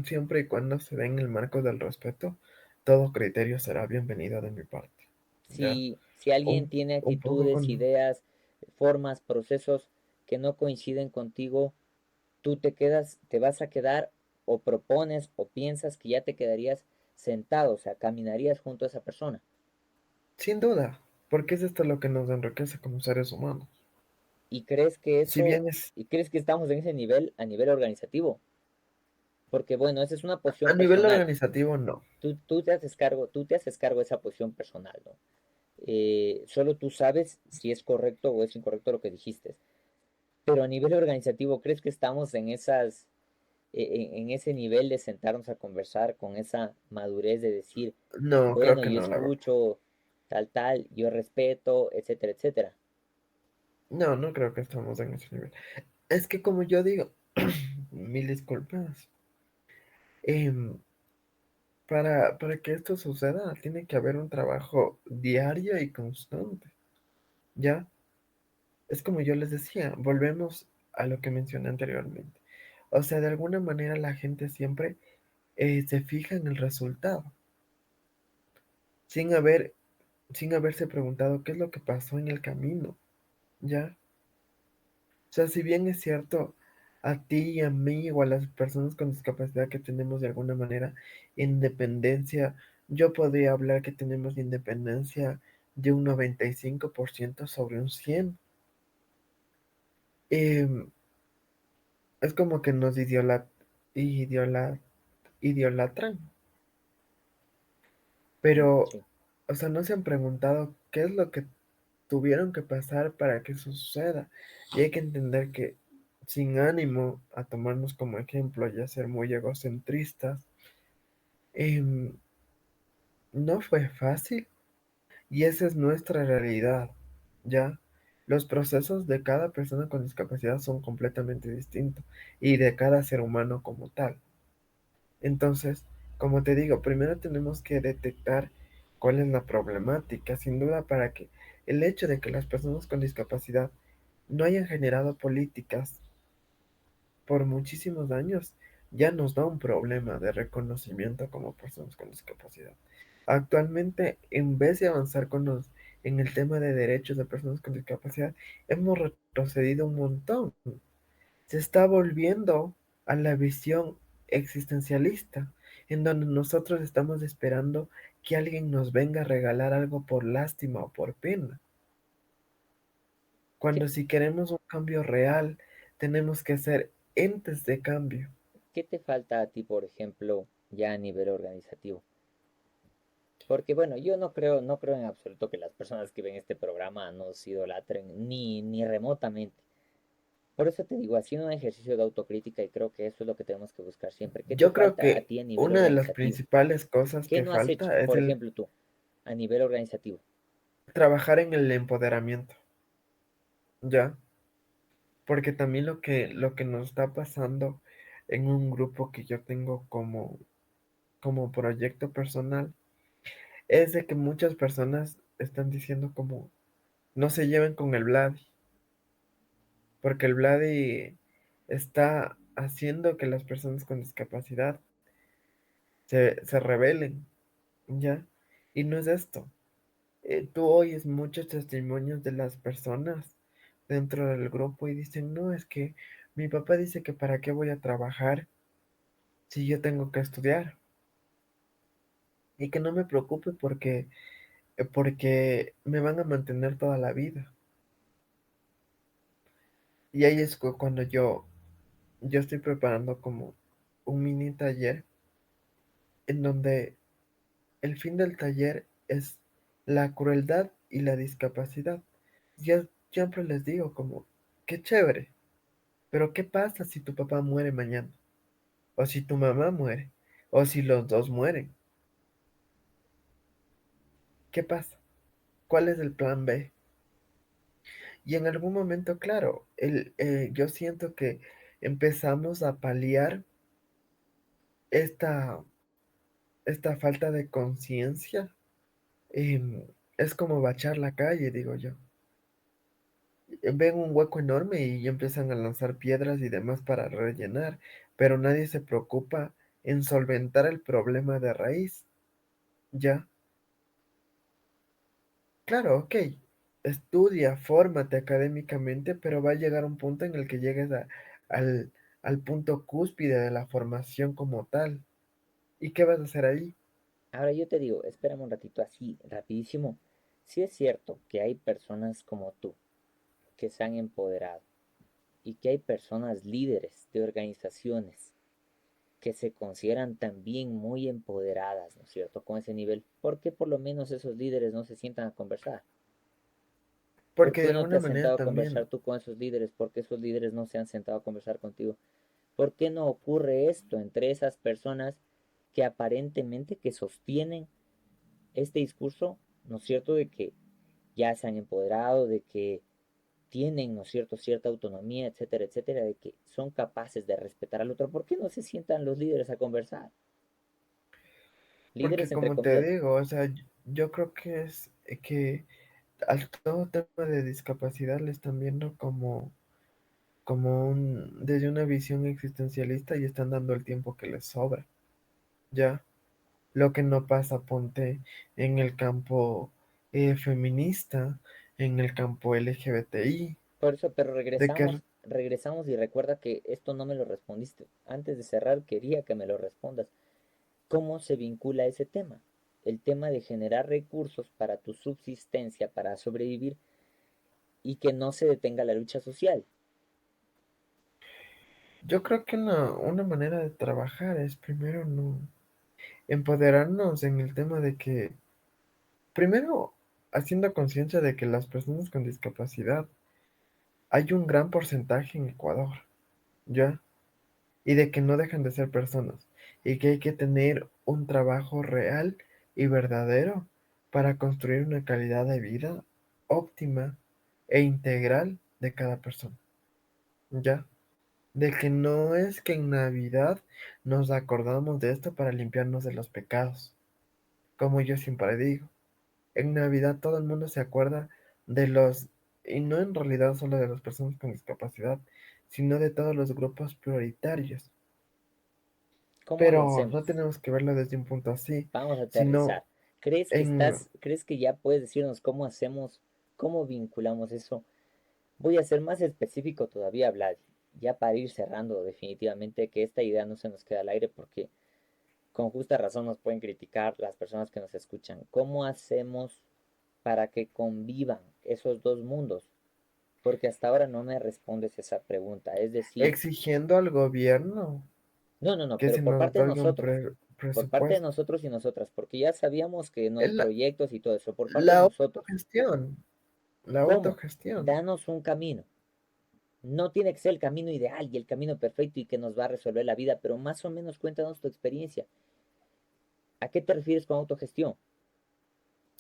[SPEAKER 2] siempre y cuando se dé en el marco del respeto, todo criterio será bienvenido de mi parte. ¿Ya?
[SPEAKER 1] Si alguien tiene
[SPEAKER 2] Un poco
[SPEAKER 1] actitudes,
[SPEAKER 2] con...
[SPEAKER 1] ideas, formas, procesos que no coinciden contigo, tú te quedas, te vas a quedar o propones o piensas que ya te quedarías sentado, o sea, caminarías junto a esa persona.
[SPEAKER 2] Sin duda, porque es esto lo que nos enriquece como seres humanos.
[SPEAKER 1] Y crees que
[SPEAKER 2] Si
[SPEAKER 1] eso,
[SPEAKER 2] bien es
[SPEAKER 1] y crees que estamos en ese nivel a nivel organizativo, porque bueno, esa es una
[SPEAKER 2] a
[SPEAKER 1] posición
[SPEAKER 2] nivel
[SPEAKER 1] personal.
[SPEAKER 2] organizativo, no.
[SPEAKER 1] Tú te haces cargo de esa posición personal, ¿no? Solo tú sabes si es correcto o es incorrecto lo que dijiste. Pero a nivel organizativo, ¿crees que estamos en en ese nivel de sentarnos a conversar con esa madurez de decir,
[SPEAKER 2] No, creo
[SPEAKER 1] bueno,
[SPEAKER 2] que
[SPEAKER 1] yo
[SPEAKER 2] no, la verdad.
[SPEAKER 1] escucho, tal, yo respeto, etcétera, etcétera?
[SPEAKER 2] No, no creo que estamos en ese nivel. Es que como yo digo, mil disculpas. em, para que esto suceda, tiene que haber un trabajo diario y constante. ¿Ya? Es como yo les decía, volvemos a lo que mencioné anteriormente. O sea, de alguna manera la gente siempre se fija en el resultado, sin haber, sin haberse preguntado qué es lo que pasó en el camino, ¿ya? O sea, si bien es cierto, a ti y a mí o a las personas con discapacidad que tenemos de alguna manera independencia, yo podría hablar que tenemos independencia de un 95% sobre un 100. Em, es como que nos idiola- idolatran, pero,
[SPEAKER 1] Sí.
[SPEAKER 2] o sea, no se han preguntado qué es lo que tuvieron que pasar para que eso suceda. Y hay que entender que sin ánimo a tomarnos como ejemplo y a ser muy egocentristas, em, no fue fácil y esa es nuestra realidad, ¿ya? Los procesos de cada persona con discapacidad son completamente distintos y de cada ser humano como tal. Entonces, como te digo, primero tenemos que detectar cuál es la problemática, sin duda, para que el hecho de que las personas con discapacidad no hayan generado políticas por muchísimos años ya nos da un problema de reconocimiento como personas con discapacidad. Actualmente, en vez de avanzar con los en el tema de derechos de personas con discapacidad, hemos retrocedido un montón. Se está volviendo a la visión existencialista, en donde nosotros estamos esperando que alguien nos venga a regalar algo por lástima o por pena.
[SPEAKER 1] ¿Qué,
[SPEAKER 2] Cuando si queremos un cambio real, tenemos que ser entes de cambio.
[SPEAKER 1] qué te falta a ti, por ejemplo, ya a nivel organizativo? Porque bueno, yo no creo en absoluto que las personas que ven este programa nos idolatren ni remotamente. Por eso te digo, haciendo un ejercicio de autocrítica y creo que eso es lo que tenemos que buscar siempre. ¿Qué te
[SPEAKER 2] Yo creo
[SPEAKER 1] falta a
[SPEAKER 2] que
[SPEAKER 1] ti a nivel
[SPEAKER 2] una de las
[SPEAKER 1] organizativo?
[SPEAKER 2] principales cosas
[SPEAKER 1] ¿Qué
[SPEAKER 2] que
[SPEAKER 1] no has hecho,
[SPEAKER 2] falta es
[SPEAKER 1] por
[SPEAKER 2] el
[SPEAKER 1] ejemplo, tú, a nivel organizativo?
[SPEAKER 2] trabajar en el empoderamiento, ¿ya? Porque también lo que nos está pasando en un grupo que yo tengo como proyecto personal es de que muchas personas están diciendo como no se lleven con el Vladi, porque el Vladi está haciendo que las personas con discapacidad se rebelen, ¿ya? Y no es esto. Tú oyes muchos testimonios de las personas dentro del grupo y dicen, no, es que mi papá dice que para qué voy a trabajar si yo tengo que estudiar y que no me preocupe porque me van a mantener toda la vida. Y ahí es cuando yo estoy preparando como un mini taller en donde el fin del taller es la crueldad y la discapacidad. Yo siempre les digo como, qué chévere, pero ¿qué pasa si tu papá muere mañana? O si tu mamá muere, o si los dos mueren. ¿Qué pasa? ¿Cuál es el plan B? Y en algún momento, claro, yo siento que empezamos a paliar esta, esta falta de conciencia. Es como bachar la calle, digo yo. Ven un hueco enorme y empiezan a lanzar piedras y demás para rellenar, pero nadie se preocupa en solventar el problema de raíz. Ya, claro, ok. Estudia, fórmate académicamente, pero va a llegar un punto en el que llegues al, al punto cúspide de la formación como tal. ¿Y qué vas a hacer ahí?
[SPEAKER 1] Ahora yo te digo, espérame un ratito así, rapidísimo. Sí es cierto que hay personas como tú que se han empoderado y que hay personas líderes de organizaciones que se consideran también muy empoderadas, ¿no es cierto?, con ese nivel. ¿Por qué por lo menos esos líderes no se sientan a conversar? ¿Por
[SPEAKER 2] Porque de
[SPEAKER 1] qué no te
[SPEAKER 2] alguna
[SPEAKER 1] has
[SPEAKER 2] manera
[SPEAKER 1] sentado a conversar
[SPEAKER 2] también,
[SPEAKER 1] tú con esos líderes? ¿Por qué esos líderes no se han sentado a conversar contigo? ¿Por qué no ocurre esto entre esas personas que aparentemente que sostienen este discurso, ¿no es cierto?, de que ya se han empoderado, de que tienen, ¿no es cierto?, cierta autonomía, etcétera, etcétera, de que son capaces de respetar al otro. ¿Por qué no se sientan los líderes a conversar?
[SPEAKER 2] porque
[SPEAKER 1] Líderes entre
[SPEAKER 2] como te
[SPEAKER 1] comillas.
[SPEAKER 2] digo, o sea, yo creo que es que al todo tema de discapacidad le están viendo desde una visión existencialista y están dando el tiempo que les sobra, ¿ya? Lo que no pasa, ponte en el campo feminista, en el campo LGBTI,
[SPEAKER 1] Por eso, pero
[SPEAKER 2] de que
[SPEAKER 1] regresamos y recuerda que esto no me lo respondiste. Antes de cerrar, quería que me lo respondas. ¿Cómo se vincula ese tema? El tema de generar recursos para tu subsistencia, para sobrevivir y que no se detenga la lucha social.
[SPEAKER 2] yo creo que una manera de trabajar es primero no empoderarnos en el tema de que, primero, haciendo conciencia de que las personas con discapacidad hay un gran porcentaje en Ecuador, ¿ya? Y de que no dejan de ser personas y que hay que tener un trabajo real y verdadero para construir una calidad de vida óptima e integral de cada persona, ¿ya? De que no es que en Navidad nos acordamos de esto para limpiarnos de los pecados, como yo siempre digo. En Navidad todo el mundo se acuerda de y no en realidad solo de las personas con discapacidad, sino de todos los grupos prioritarios.
[SPEAKER 1] ¿Cómo lo
[SPEAKER 2] Pero no
[SPEAKER 1] hacemos?
[SPEAKER 2] tenemos que verlo desde un punto así,
[SPEAKER 1] Vamos a
[SPEAKER 2] sino
[SPEAKER 1] aterrizar.
[SPEAKER 2] En,
[SPEAKER 1] crees que ya puedes decirnos cómo hacemos, cómo vinculamos eso? Voy a ser más específico todavía, Vlad, ya para ir cerrando definitivamente que esta idea no se nos queda al aire porque con justa razón nos pueden criticar las personas que nos escuchan. ¿Cómo hacemos para que convivan esos dos mundos? Porque hasta ahora no me respondes esa pregunta. Es decir,
[SPEAKER 2] exigiendo al gobierno
[SPEAKER 1] no, no, no,
[SPEAKER 2] que
[SPEAKER 1] pero
[SPEAKER 2] se
[SPEAKER 1] por
[SPEAKER 2] nos
[SPEAKER 1] parte de
[SPEAKER 2] otorgue un
[SPEAKER 1] nosotros, por parte de
[SPEAKER 2] presupuesto.
[SPEAKER 1] nosotros y nosotras, porque ya sabíamos que no hay
[SPEAKER 2] Es
[SPEAKER 1] proyectos y todo eso, por parte de
[SPEAKER 2] la
[SPEAKER 1] nosotros.
[SPEAKER 2] autogestión, la
[SPEAKER 1] ¿Cómo?
[SPEAKER 2] autogestión.
[SPEAKER 1] Danos un camino. No tiene que ser el camino ideal y el camino perfecto y que nos va a resolver la vida, pero más o menos cuéntanos tu experiencia. ¿A qué te refieres con autogestión?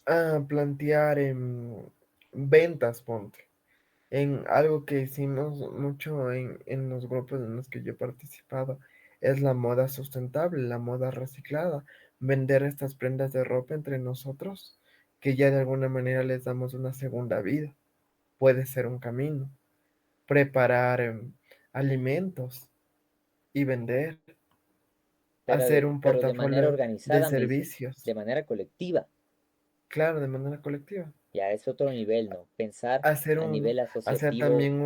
[SPEAKER 2] A plantear en ventas, ponte. En algo que hicimos mucho en los grupos en los que yo he participado, es la moda sustentable, la moda reciclada. Vender estas prendas de ropa entre nosotros, que ya de alguna manera les damos una segunda vida. Puede ser un camino. Preparar alimentos y vender. Hacer un
[SPEAKER 1] Pero de manera
[SPEAKER 2] portafolio de
[SPEAKER 1] organizada, me dices, de
[SPEAKER 2] servicios.
[SPEAKER 1] manera colectiva.
[SPEAKER 2] Claro, de manera colectiva.
[SPEAKER 1] Ya es otro nivel, ¿no? Pensar
[SPEAKER 2] Hacer
[SPEAKER 1] a nivel
[SPEAKER 2] hacer
[SPEAKER 1] asociativo.
[SPEAKER 2] también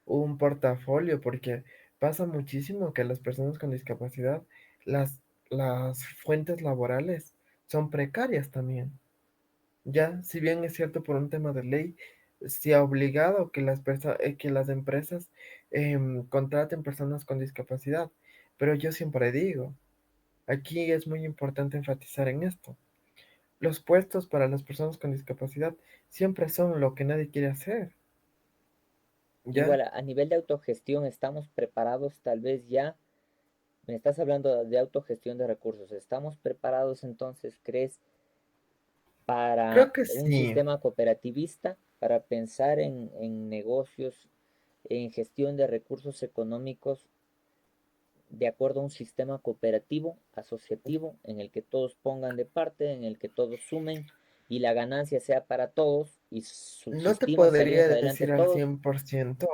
[SPEAKER 2] un portafolio, porque pasa muchísimo que las personas con discapacidad, las fuentes laborales son precarias también. Ya, si bien es cierto por un tema de ley, se ha obligado que que las empresas contraten personas con discapacidad, pero yo siempre digo, aquí es muy importante enfatizar en esto. Los puestos para las personas con discapacidad siempre son lo que nadie quiere hacer,
[SPEAKER 1] Igual
[SPEAKER 2] ¿ya?
[SPEAKER 1] a nivel de autogestión, estamos preparados tal vez ya. Me estás hablando de autogestión de recursos. ¿Estamos preparados entonces, crees, para
[SPEAKER 2] Creo que
[SPEAKER 1] un
[SPEAKER 2] sí.
[SPEAKER 1] sistema cooperativista, para pensar en negocios, en gestión de recursos económicos de acuerdo a un sistema cooperativo, asociativo, en el que todos pongan de parte, en el que todos sumen y la ganancia sea para todos y
[SPEAKER 2] No te
[SPEAKER 1] subsistimos, salimos
[SPEAKER 2] podría
[SPEAKER 1] adelante
[SPEAKER 2] decir al
[SPEAKER 1] todos?
[SPEAKER 2] 100%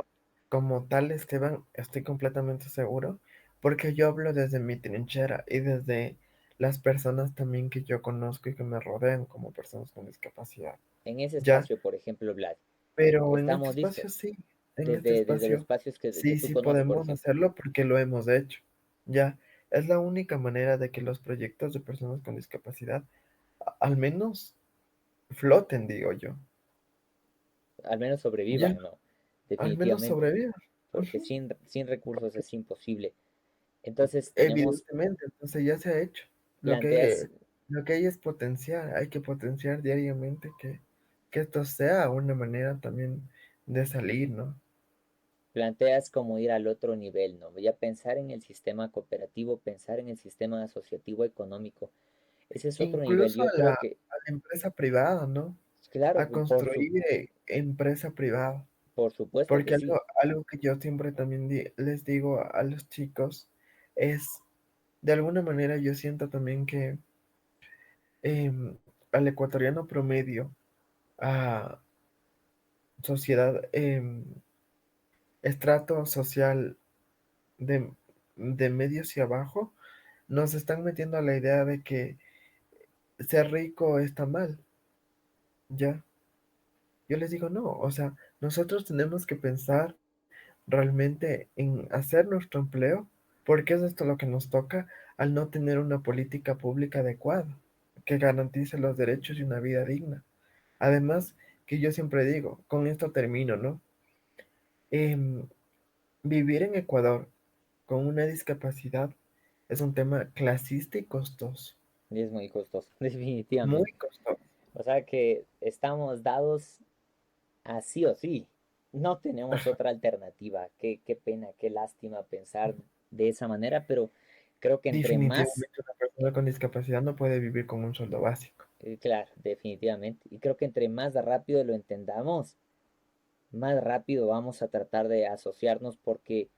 [SPEAKER 2] como tal, Esteban, estoy completamente seguro, porque yo hablo desde mi trinchera y desde las personas también que yo conozco y que me rodean como personas con discapacidad,
[SPEAKER 1] En ese
[SPEAKER 2] ¿ya?
[SPEAKER 1] espacio, por ejemplo, Vlad,
[SPEAKER 2] Pero en este
[SPEAKER 1] estamos
[SPEAKER 2] espacio
[SPEAKER 1] listos.
[SPEAKER 2] sí, en este
[SPEAKER 1] Desde los
[SPEAKER 2] espacio
[SPEAKER 1] espacios que
[SPEAKER 2] sí,
[SPEAKER 1] tú
[SPEAKER 2] sí
[SPEAKER 1] conoces, por
[SPEAKER 2] podemos
[SPEAKER 1] ejemplo.
[SPEAKER 2] hacerlo porque lo hemos hecho, ¿ya? Es la única manera de que los proyectos de personas con discapacidad al menos floten, digo yo,
[SPEAKER 1] Al menos
[SPEAKER 2] ¿ya?
[SPEAKER 1] sobrevivan, ¿no?
[SPEAKER 2] Al menos
[SPEAKER 1] Definitivamente,
[SPEAKER 2] sobrevivan.
[SPEAKER 1] porque
[SPEAKER 2] Ujú.
[SPEAKER 1] sin recursos es imposible. Entonces tenemos,
[SPEAKER 2] Evidentemente, entonces ya se ha hecho. Lo
[SPEAKER 1] planteas,
[SPEAKER 2] lo que hay es potenciar, hay que potenciar diariamente que esto sea una manera también de salir, ¿no?
[SPEAKER 1] planteas como ir al otro nivel, ¿no? Voy a pensar en el sistema cooperativo, pensar en el sistema asociativo económico. Ese es otro nivel.
[SPEAKER 2] Incluso
[SPEAKER 1] Yo creo que,
[SPEAKER 2] a la empresa privada, ¿no?
[SPEAKER 1] claro,
[SPEAKER 2] A construir empresa privada.
[SPEAKER 1] por supuesto que
[SPEAKER 2] Porque
[SPEAKER 1] sí.
[SPEAKER 2] algo que yo siempre también les digo a los chicos es, de alguna manera yo siento también que em, al ecuatoriano promedio, a sociedad, estrato social de, de medio hacia abajo, nos están metiendo a la idea de que ser rico está mal, ¿ya? Yo les digo, no, o sea, nosotros tenemos que pensar realmente en hacer nuestro empleo, porque es esto lo que nos toca al no tener una política pública adecuada, que garantice los derechos y una vida digna. Además, que yo siempre digo, con esto termino, ¿no? Em, Vivir en Ecuador con una discapacidad es un tema clasista y costoso,
[SPEAKER 1] Y es muy costoso,
[SPEAKER 2] muy
[SPEAKER 1] definitivamente.
[SPEAKER 2] costoso.
[SPEAKER 1] O sea que estamos dados así o sí. No tenemos otra alternativa. Qué pena, qué lástima pensar de esa manera, pero creo que entre más,
[SPEAKER 2] Definitivamente una persona con discapacidad no puede vivir con un sueldo básico.
[SPEAKER 1] claro, definitivamente. Y creo que entre más rápido lo entendamos, más rápido vamos a tratar de asociarnos porque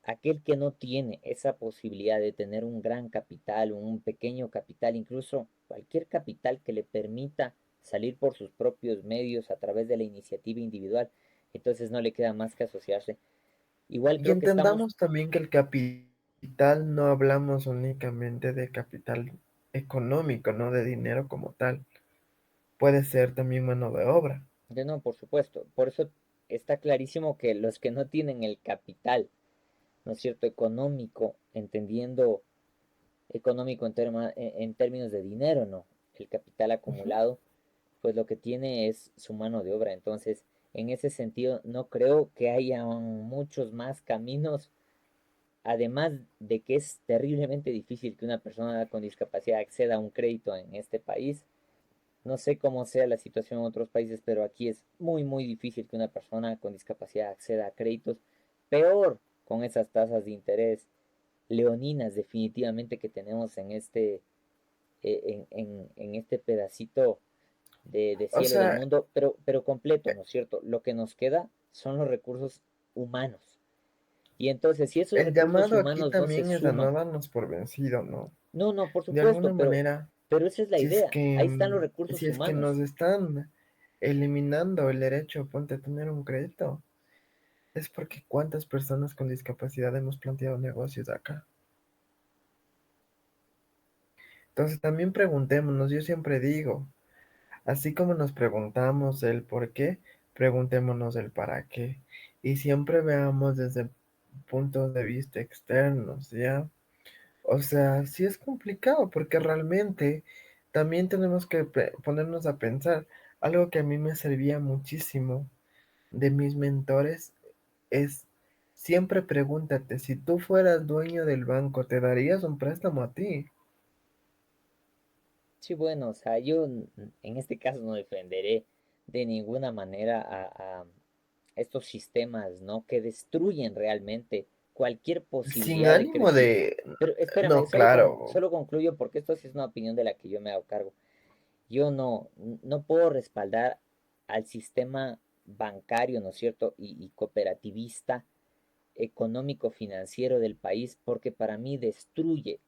[SPEAKER 1] aquel que no tiene esa posibilidad de tener un gran capital, un pequeño capital, incluso cualquier capital que le permita salir por sus propios medios a través de la iniciativa individual, entonces no le queda más que asociarse. Igual
[SPEAKER 2] Y
[SPEAKER 1] creo que estamos,
[SPEAKER 2] entendamos también que el capital no hablamos únicamente de capital. económico, no de dinero como tal. Puede ser también mano de obra.
[SPEAKER 1] De no, por supuesto. Por eso está clarísimo que los que no tienen el capital, ¿no es cierto?, económico, entendiendo económico en términos de dinero, ¿no? El capital
[SPEAKER 2] Ujú.
[SPEAKER 1] acumulado, pues lo que tiene es su mano de obra. Entonces, en ese sentido, no creo que haya muchos más caminos, además de que es terriblemente difícil que una persona con discapacidad acceda a un crédito en este país. No sé cómo sea la situación en otros países, pero aquí es muy, muy difícil que una persona con discapacidad acceda a créditos. Peor con esas tasas de interés leoninas definitivamente que tenemos en este pedacito de
[SPEAKER 2] O
[SPEAKER 1] cielo del
[SPEAKER 2] sea,
[SPEAKER 1] mundo, pero completo, ¿no es cierto? Lo que nos queda son los recursos humanos. Y entonces, si esos
[SPEAKER 2] el
[SPEAKER 1] recursos
[SPEAKER 2] llamado aquí
[SPEAKER 1] humanos no se
[SPEAKER 2] también es a no
[SPEAKER 1] suman,
[SPEAKER 2] darnos por vencido, ¿no?
[SPEAKER 1] no, no, por
[SPEAKER 2] De
[SPEAKER 1] supuesto,
[SPEAKER 2] alguna manera,
[SPEAKER 1] pero esa es la
[SPEAKER 2] si es
[SPEAKER 1] idea.
[SPEAKER 2] que,
[SPEAKER 1] Ahí están los recursos
[SPEAKER 2] si es que nos
[SPEAKER 1] humanos.
[SPEAKER 2] están eliminando el derecho, ponte a tener un crédito, es porque cuántas personas con discapacidad hemos planteado negocios acá. Entonces también preguntémonos, yo siempre digo, así como nos preguntamos el por qué, preguntémonos el para qué. Y siempre veamos desde puntos de vista externos, ¿ya? O sea, sí es complicado porque realmente también tenemos que ponernos a pensar. Algo que a mí me servía muchísimo de mis mentores es siempre pregúntate, si tú fueras dueño del banco, ¿te darías un préstamo a ti?
[SPEAKER 1] Sí, bueno, o sea, yo en este caso no defenderé de ninguna manera a estos sistemas, ¿no? Que destruyen realmente cualquier
[SPEAKER 2] Sin
[SPEAKER 1] posibilidad de
[SPEAKER 2] ánimo
[SPEAKER 1] crecimiento.
[SPEAKER 2] de...
[SPEAKER 1] Pero espérame,
[SPEAKER 2] No, claro.
[SPEAKER 1] solo concluyo porque esto sí es una opinión de la que yo me hago cargo. Yo no puedo respaldar al sistema bancario, ¿no es cierto? Y cooperativista, económico, financiero del país, porque para mí destruye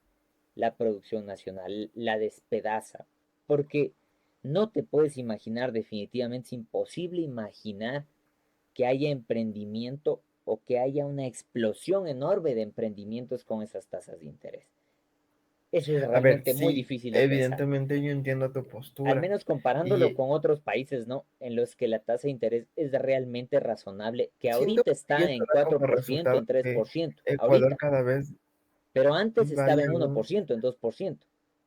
[SPEAKER 1] la producción nacional, la despedaza, porque no te puedes imaginar, definitivamente es imposible imaginar que haya emprendimiento o que haya una explosión enorme de emprendimientos con esas tasas de interés. Eso es
[SPEAKER 2] A ver,
[SPEAKER 1] realmente muy
[SPEAKER 2] sí,
[SPEAKER 1] difícil de pensar,
[SPEAKER 2] evidentemente yo entiendo tu
[SPEAKER 1] al
[SPEAKER 2] postura.
[SPEAKER 1] menos comparándolo
[SPEAKER 2] Y
[SPEAKER 1] con otros países, ¿no? En los que la tasa de interés es realmente razonable, que
[SPEAKER 2] sin duda,
[SPEAKER 1] ahorita
[SPEAKER 2] y
[SPEAKER 1] está
[SPEAKER 2] esto
[SPEAKER 1] en
[SPEAKER 2] da
[SPEAKER 1] cuatro
[SPEAKER 2] como
[SPEAKER 1] por ciento,
[SPEAKER 2] resultado
[SPEAKER 1] en tres
[SPEAKER 2] que
[SPEAKER 1] por ciento,
[SPEAKER 2] Ecuador
[SPEAKER 1] ahorita.
[SPEAKER 2] cada vez
[SPEAKER 1] Pero antes estaba
[SPEAKER 2] vaya
[SPEAKER 1] en uno por
[SPEAKER 2] algún...
[SPEAKER 1] ciento, en 2%,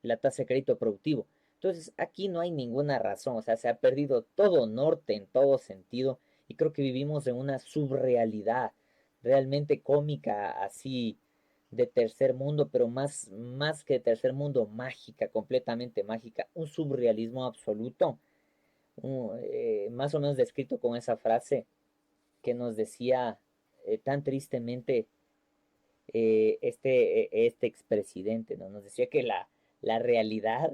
[SPEAKER 1] la tasa de crédito productivo. Entonces, aquí no hay ninguna razón, o sea, se ha perdido todo norte en todo sentido y creo que vivimos en una subrealidad realmente cómica, así de tercer mundo, pero más que de tercer mundo, mágica, completamente mágica, un surrealismo absoluto, más o menos descrito con esa frase que nos decía tan tristemente este expresidente, ¿no? Nos decía que la realidad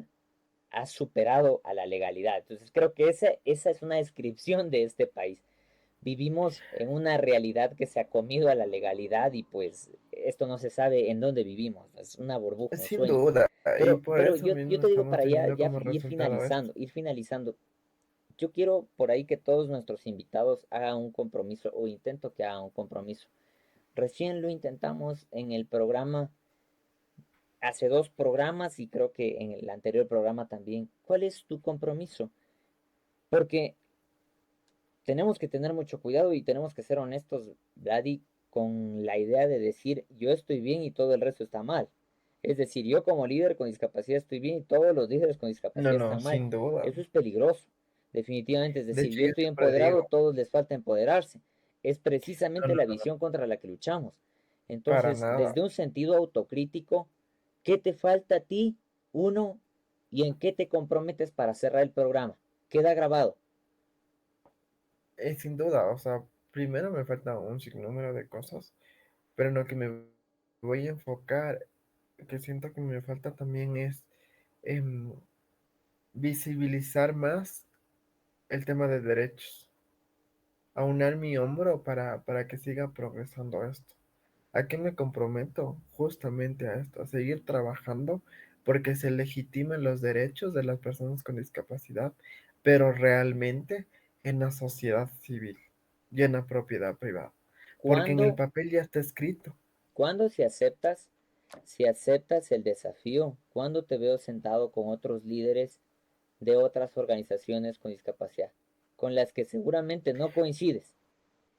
[SPEAKER 1] ha superado a la legalidad. Entonces creo que esa es una descripción de este país. Vivimos en una realidad que se ha comido a la legalidad y pues esto no se sabe en dónde vivimos. Es una burbuja, un
[SPEAKER 2] Sin
[SPEAKER 1] sueño.
[SPEAKER 2] duda, y por
[SPEAKER 1] Pero
[SPEAKER 2] eso
[SPEAKER 1] yo
[SPEAKER 2] mismo
[SPEAKER 1] te digo
[SPEAKER 2] estamos
[SPEAKER 1] para ya,
[SPEAKER 2] teniendo
[SPEAKER 1] ya
[SPEAKER 2] como
[SPEAKER 1] ir
[SPEAKER 2] resultado esto.
[SPEAKER 1] finalizando, ir finalizando. Yo quiero por ahí que todos nuestros invitados hagan un compromiso o intento que hagan un compromiso. Recién lo intentamos en el programa hace dos programas y creo que en el anterior programa también. ¿Cuál es tu compromiso? Porque tenemos que tener mucho cuidado y tenemos que ser honestos, Daddy, con la idea de decir yo estoy bien y todo el resto está mal. Es decir, yo como líder con discapacidad estoy bien y todos los líderes con
[SPEAKER 2] No,
[SPEAKER 1] discapacidad
[SPEAKER 2] no,
[SPEAKER 1] están mal.
[SPEAKER 2] sin duda.
[SPEAKER 1] Eso es peligroso, definitivamente. Es
[SPEAKER 2] De
[SPEAKER 1] decir,
[SPEAKER 2] hecho,
[SPEAKER 1] yo
[SPEAKER 2] yo
[SPEAKER 1] estoy
[SPEAKER 2] siempre
[SPEAKER 1] empoderado,
[SPEAKER 2] digo,
[SPEAKER 1] todos les falta empoderarse. Es
[SPEAKER 2] no,
[SPEAKER 1] precisamente
[SPEAKER 2] no,
[SPEAKER 1] la
[SPEAKER 2] no, no,
[SPEAKER 1] visión contra la que luchamos.
[SPEAKER 2] para
[SPEAKER 1] Entonces,
[SPEAKER 2] nada.
[SPEAKER 1] desde un sentido autocrítico, ¿qué te falta a ti? Uno, ¿y en qué te comprometes para cerrar el programa? Queda grabado.
[SPEAKER 2] Sin duda, o sea, primero me falta un sinnúmero de cosas, pero en lo que me voy a enfocar, que siento que me falta también es em, visibilizar más el tema de derechos, aunar mi hombro para que siga progresando esto. ¿A qué me comprometo? Justamente a esto, a seguir trabajando porque se legitimen los derechos de las personas con discapacidad, pero realmente en la sociedad civil y en la propiedad privada. Porque en el
[SPEAKER 1] ¿Cuándo
[SPEAKER 2] papel ya está escrito.
[SPEAKER 1] ¿Cuándo si aceptas? Si aceptas el desafío, ¿cuándo te veo sentado con otros líderes de otras organizaciones con discapacidad, con las que seguramente no coincides?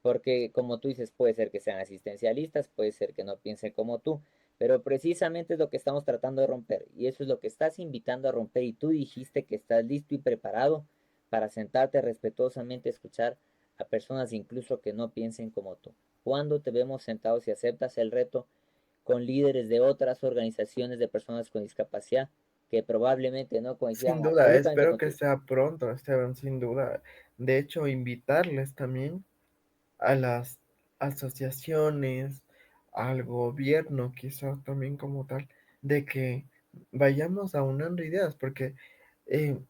[SPEAKER 1] Porque como tú dices, puede ser que sean asistencialistas, puede ser que no piensen como tú, pero precisamente es lo que estamos tratando de romper y eso es lo que estás invitando a romper y tú dijiste que estás listo y preparado para sentarte respetuosamente a escuchar a personas incluso que no piensen como tú. ¿Cuándo te vemos sentados y aceptas el reto con líderes de otras organizaciones de personas con discapacidad que probablemente no coincidan
[SPEAKER 2] Sin duda,
[SPEAKER 1] absolutamente
[SPEAKER 2] espero que
[SPEAKER 1] contigo?
[SPEAKER 2] sea pronto, Esteban, sin duda. De hecho, invitarles también a las asociaciones, al gobierno, quizás también como tal, de que vayamos aunando ideas, porque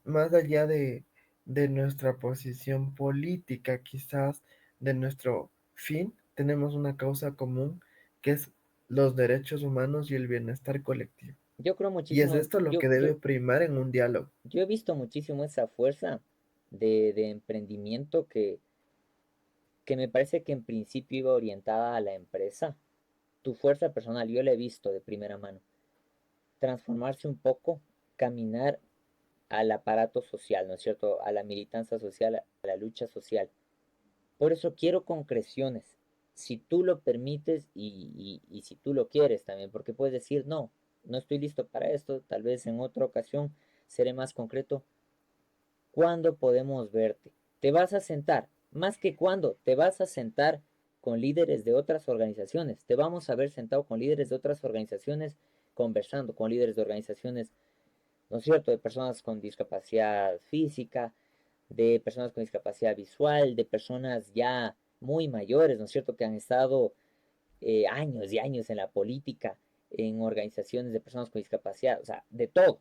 [SPEAKER 2] más allá de nuestra posición política, quizás de nuestro fin, tenemos una causa común que es los derechos humanos y el bienestar colectivo.
[SPEAKER 1] Yo creo
[SPEAKER 2] Y es
[SPEAKER 1] muchísimo,
[SPEAKER 2] esto lo que debe primar en un diálogo.
[SPEAKER 1] yo he visto muchísimo esa fuerza de emprendimiento que me parece que en principio iba orientada a la empresa. Tu fuerza personal, yo la he visto de primera mano. Transformarse un poco, caminar al aparato social, ¿no es cierto? A la militancia social, a la lucha social. Por eso quiero concreciones. Si tú lo permites y si tú lo quieres también, porque puedes decir, no, no estoy listo para esto, tal vez en otra ocasión seré más concreto. ¿Cuándo podemos verte? Te vas a sentar, más que cuándo, te vas a sentar con líderes de otras organizaciones. Te vamos a ver sentado con líderes de otras organizaciones, conversando con líderes de organizaciones, ¿no es cierto?, de personas con discapacidad física, de personas con discapacidad visual, de personas ya muy mayores, ¿no es cierto?, que han estado años y años en la política, en organizaciones de personas con discapacidad, o sea, de todo,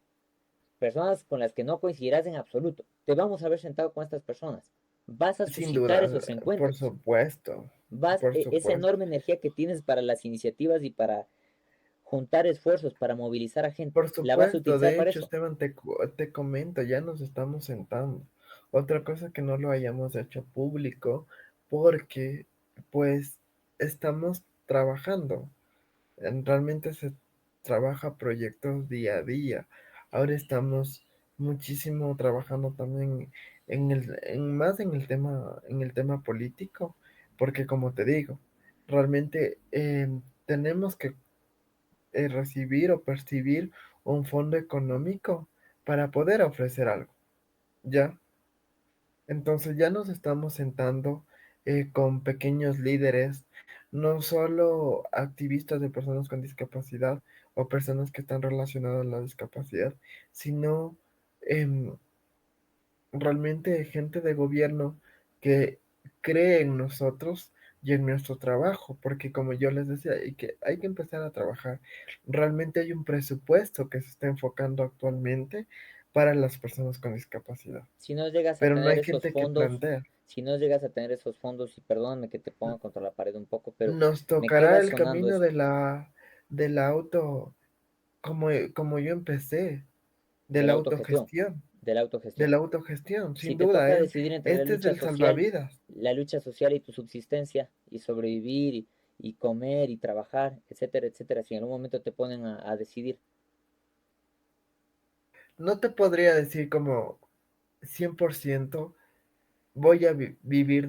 [SPEAKER 1] personas con las que no coincidirás en absoluto. Te vamos a ver sentado con estas personas. Vas a
[SPEAKER 2] Sin
[SPEAKER 1] suscitar
[SPEAKER 2] duda,
[SPEAKER 1] esos
[SPEAKER 2] por
[SPEAKER 1] encuentros.
[SPEAKER 2] supuesto, por
[SPEAKER 1] Esa
[SPEAKER 2] supuesto.
[SPEAKER 1] enorme energía que tienes para las iniciativas y para juntar esfuerzos, para movilizar a gente,
[SPEAKER 2] Por
[SPEAKER 1] la vas a
[SPEAKER 2] supuesto,
[SPEAKER 1] utilizar
[SPEAKER 2] de
[SPEAKER 1] para
[SPEAKER 2] hecho,
[SPEAKER 1] eso.
[SPEAKER 2] Esteban, te comento, ya nos estamos sentando. Otra cosa que no lo hayamos hecho público, porque pues estamos trabajando. Realmente se trabaja proyectos día a día. Ahora estamos muchísimo trabajando también más en el tema político, porque como te digo, realmente tenemos que recibir o percibir un fondo económico para poder ofrecer algo, ¿ya? Entonces ya nos estamos sentando con pequeños líderes, no solo activistas de personas con discapacidad o personas que están relacionadas a la discapacidad, sino em, realmente gente de gobierno que cree en nosotros y en nuestro trabajo, porque como yo les decía, hay que empezar a trabajar. Realmente hay un presupuesto que se está enfocando actualmente para las personas con discapacidad,
[SPEAKER 1] Si no llegas a
[SPEAKER 2] pero no
[SPEAKER 1] tener
[SPEAKER 2] hay
[SPEAKER 1] esos
[SPEAKER 2] gente que
[SPEAKER 1] fondos,
[SPEAKER 2] plantea.
[SPEAKER 1] si no llegas a tener esos fondos, y perdóname que te ponga contra la pared un poco, pero
[SPEAKER 2] Nos
[SPEAKER 1] me
[SPEAKER 2] tocará
[SPEAKER 1] queda
[SPEAKER 2] el
[SPEAKER 1] sonando
[SPEAKER 2] camino
[SPEAKER 1] esto,
[SPEAKER 2] de la auto, como yo empecé,
[SPEAKER 1] de la autogestión, de la
[SPEAKER 2] de
[SPEAKER 1] autogestión.
[SPEAKER 2] la autogestión,
[SPEAKER 1] Si
[SPEAKER 2] sin
[SPEAKER 1] te
[SPEAKER 2] duda,
[SPEAKER 1] toca decidir entre
[SPEAKER 2] este es el salvavidas.
[SPEAKER 1] la lucha social y tu subsistencia, y sobrevivir, y comer, y trabajar, etcétera, etcétera, si en algún momento te ponen a decidir,
[SPEAKER 2] No te podría decir como 100% voy a vivir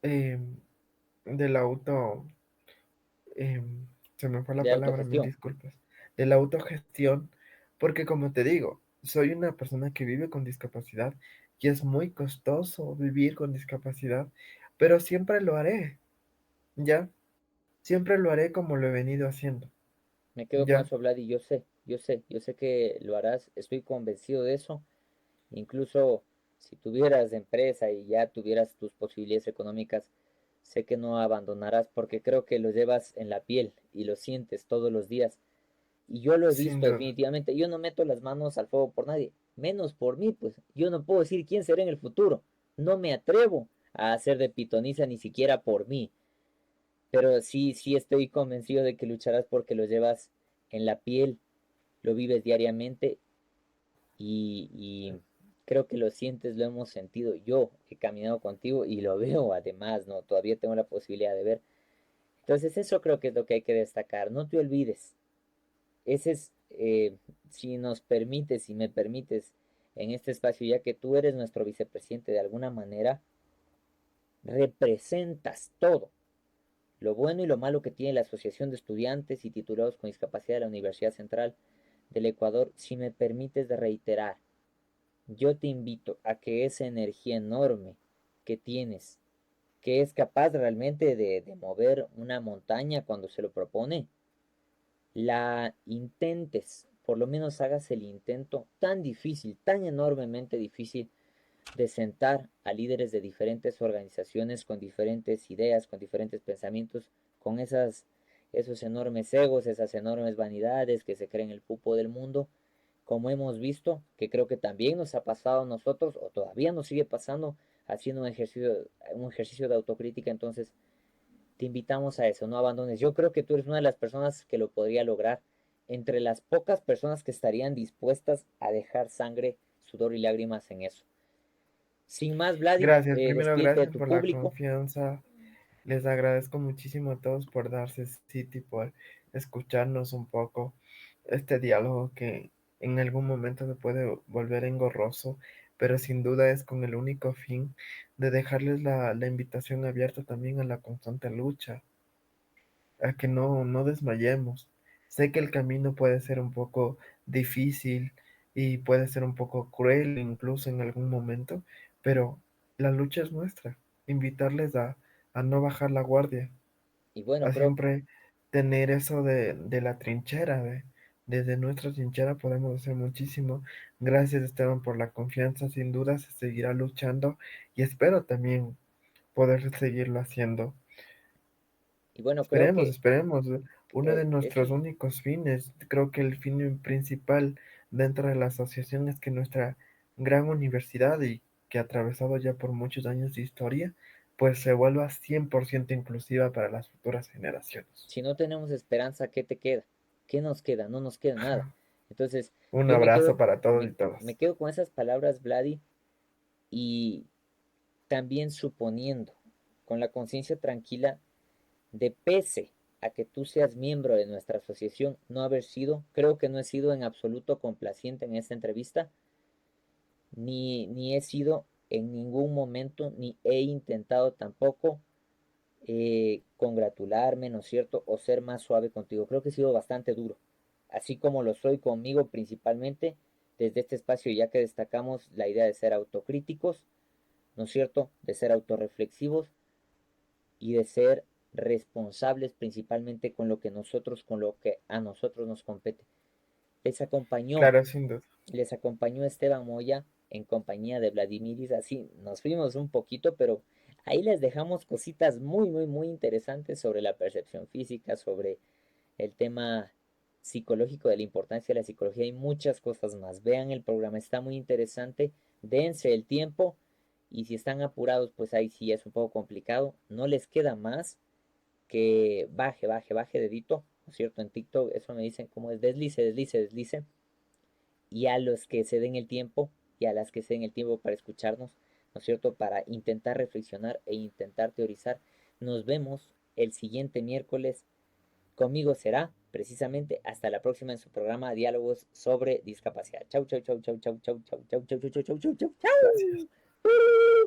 [SPEAKER 2] em, del auto, se me fue la
[SPEAKER 1] de
[SPEAKER 2] palabra, mil
[SPEAKER 1] autogestión,
[SPEAKER 2] disculpas, de la autogestión, porque como te digo, soy una persona que vive con discapacidad y es muy costoso vivir con discapacidad, pero siempre lo haré, ¿ya? Siempre lo haré como lo he venido haciendo,
[SPEAKER 1] me quedo con
[SPEAKER 2] ¿ya?
[SPEAKER 1] eso, Vlad, y yo sé que lo harás, estoy convencido de eso. Incluso si tuvieras empresa y ya tuvieras tus posibilidades económicas, sé que no abandonarás porque creo que lo llevas en la piel y lo sientes todos los días. Y yo lo he
[SPEAKER 2] Sin
[SPEAKER 1] visto
[SPEAKER 2] duda.
[SPEAKER 1] definitivamente. Yo no meto las manos al fuego por nadie, menos por mí, pues yo no puedo decir quién será en el futuro. No me atrevo a hacer de pitoniza ni siquiera por mí. Pero sí, sí estoy convencido de que lucharás porque lo llevas en la piel, lo vives diariamente y creo que lo sientes, lo hemos sentido. Yo he caminado contigo y lo veo además, ¿no? Todavía tengo la posibilidad de ver. Entonces eso creo que es lo que hay que destacar. No te olvides. Ese es, si nos permites, si me permites, en este espacio, ya que tú eres nuestro vicepresidente de alguna manera, representas todo lo bueno y lo malo que tiene la Asociación de Estudiantes y Titulados con Discapacidad de la Universidad Central del Ecuador. Si me permites de reiterar, yo te invito a que esa energía enorme que tienes, que es capaz realmente de mover una montaña cuando se lo propone, la intentes, por lo menos hagas el intento tan difícil, tan enormemente difícil de sentar a líderes de diferentes organizaciones con diferentes ideas, con diferentes pensamientos, con esos enormes egos, esas enormes vanidades que se creen el pupo del mundo, como hemos visto, que creo que también nos ha pasado a nosotros, o todavía nos sigue pasando, haciendo un ejercicio de autocrítica. Entonces te invitamos a eso, no abandones. Yo creo que tú eres una de las personas que lo podría lograr, entre las pocas personas que estarían dispuestas a dejar sangre, sudor y lágrimas en eso. Sin más, Vladi,
[SPEAKER 2] Gracias, primero
[SPEAKER 1] despídete de
[SPEAKER 2] gracias
[SPEAKER 1] tu
[SPEAKER 2] por la
[SPEAKER 1] público.
[SPEAKER 2] confianza. Les agradezco muchísimo a todos por darse sitio y por escucharnos un poco. Este diálogo que en algún momento se puede volver engorroso, pero sin duda es con el único fin de dejarles la invitación abierta también a la constante lucha, a que no desmayemos. Sé que el camino puede ser un poco difícil y puede ser un poco cruel incluso en algún momento, pero la lucha es nuestra. Invitarles a no bajar la guardia,
[SPEAKER 1] Y bueno,
[SPEAKER 2] a
[SPEAKER 1] creo,
[SPEAKER 2] siempre tener eso de la trinchera, desde nuestra trinchera podemos hacer muchísimo. Gracias Esteban por la confianza, sin duda se seguirá luchando y espero también poder seguirlo haciendo.
[SPEAKER 1] y bueno, creo
[SPEAKER 2] Esperemos,
[SPEAKER 1] que
[SPEAKER 2] esperemos. Uno de
[SPEAKER 1] eso
[SPEAKER 2] nuestros
[SPEAKER 1] es,
[SPEAKER 2] únicos fines, creo que el fin principal dentro de la asociación es que nuestra gran universidad y que ha atravesado ya por muchos años de historia, pues se vuelva 100% inclusiva para las futuras generaciones.
[SPEAKER 1] si no tenemos esperanza, ¿qué te queda? ¿Qué nos queda? No nos queda nada. Entonces,
[SPEAKER 2] Un
[SPEAKER 1] yo
[SPEAKER 2] abrazo para todos y
[SPEAKER 1] me
[SPEAKER 2] todas.
[SPEAKER 1] quedo con esas palabras, Vladi, y también suponiendo, con la conciencia tranquila, de pese a que tú seas miembro de nuestra asociación, no haber sido, creo que no he sido en absoluto complaciente en esta entrevista, ni he sido en ningún momento, ni he intentado tampoco congratularme, ¿no es cierto? O ser más suave contigo. Creo que he sido bastante duro, así como lo soy conmigo principalmente desde este espacio, ya que destacamos la idea de ser autocríticos, ¿no es cierto? De ser autorreflexivos y de ser responsables principalmente con lo que nosotros, con lo que a nosotros nos compete. Les acompañó,
[SPEAKER 2] Claro, sin duda.
[SPEAKER 1] les acompañó Esteban Moya en compañía de Vladimiris, así nos fuimos un poquito, pero ahí les dejamos cositas muy, muy, muy interesantes sobre la percepción física, sobre el tema psicológico, de la importancia de la psicología y muchas cosas más. Vean el programa, está muy interesante, dense el tiempo y si están apurados, pues ahí sí es un poco complicado. No les queda más que baje, baje, baje dedito, ¿no es cierto? En TikTok eso me dicen como es deslice, deslice, deslice. Y a los que se den el tiempo y a las que se den el tiempo para escucharnos, ¿no es cierto? Para intentar reflexionar e intentar teorizar. Nos vemos el siguiente miércoles. Conmigo será precisamente hasta la próxima en su programa Diálogos sobre Discapacidad. Chau, chau, chau, chau, chau, chau, chau, chau, chau, chau, chau, chau, chau,
[SPEAKER 2] Gracias.
[SPEAKER 1] chau.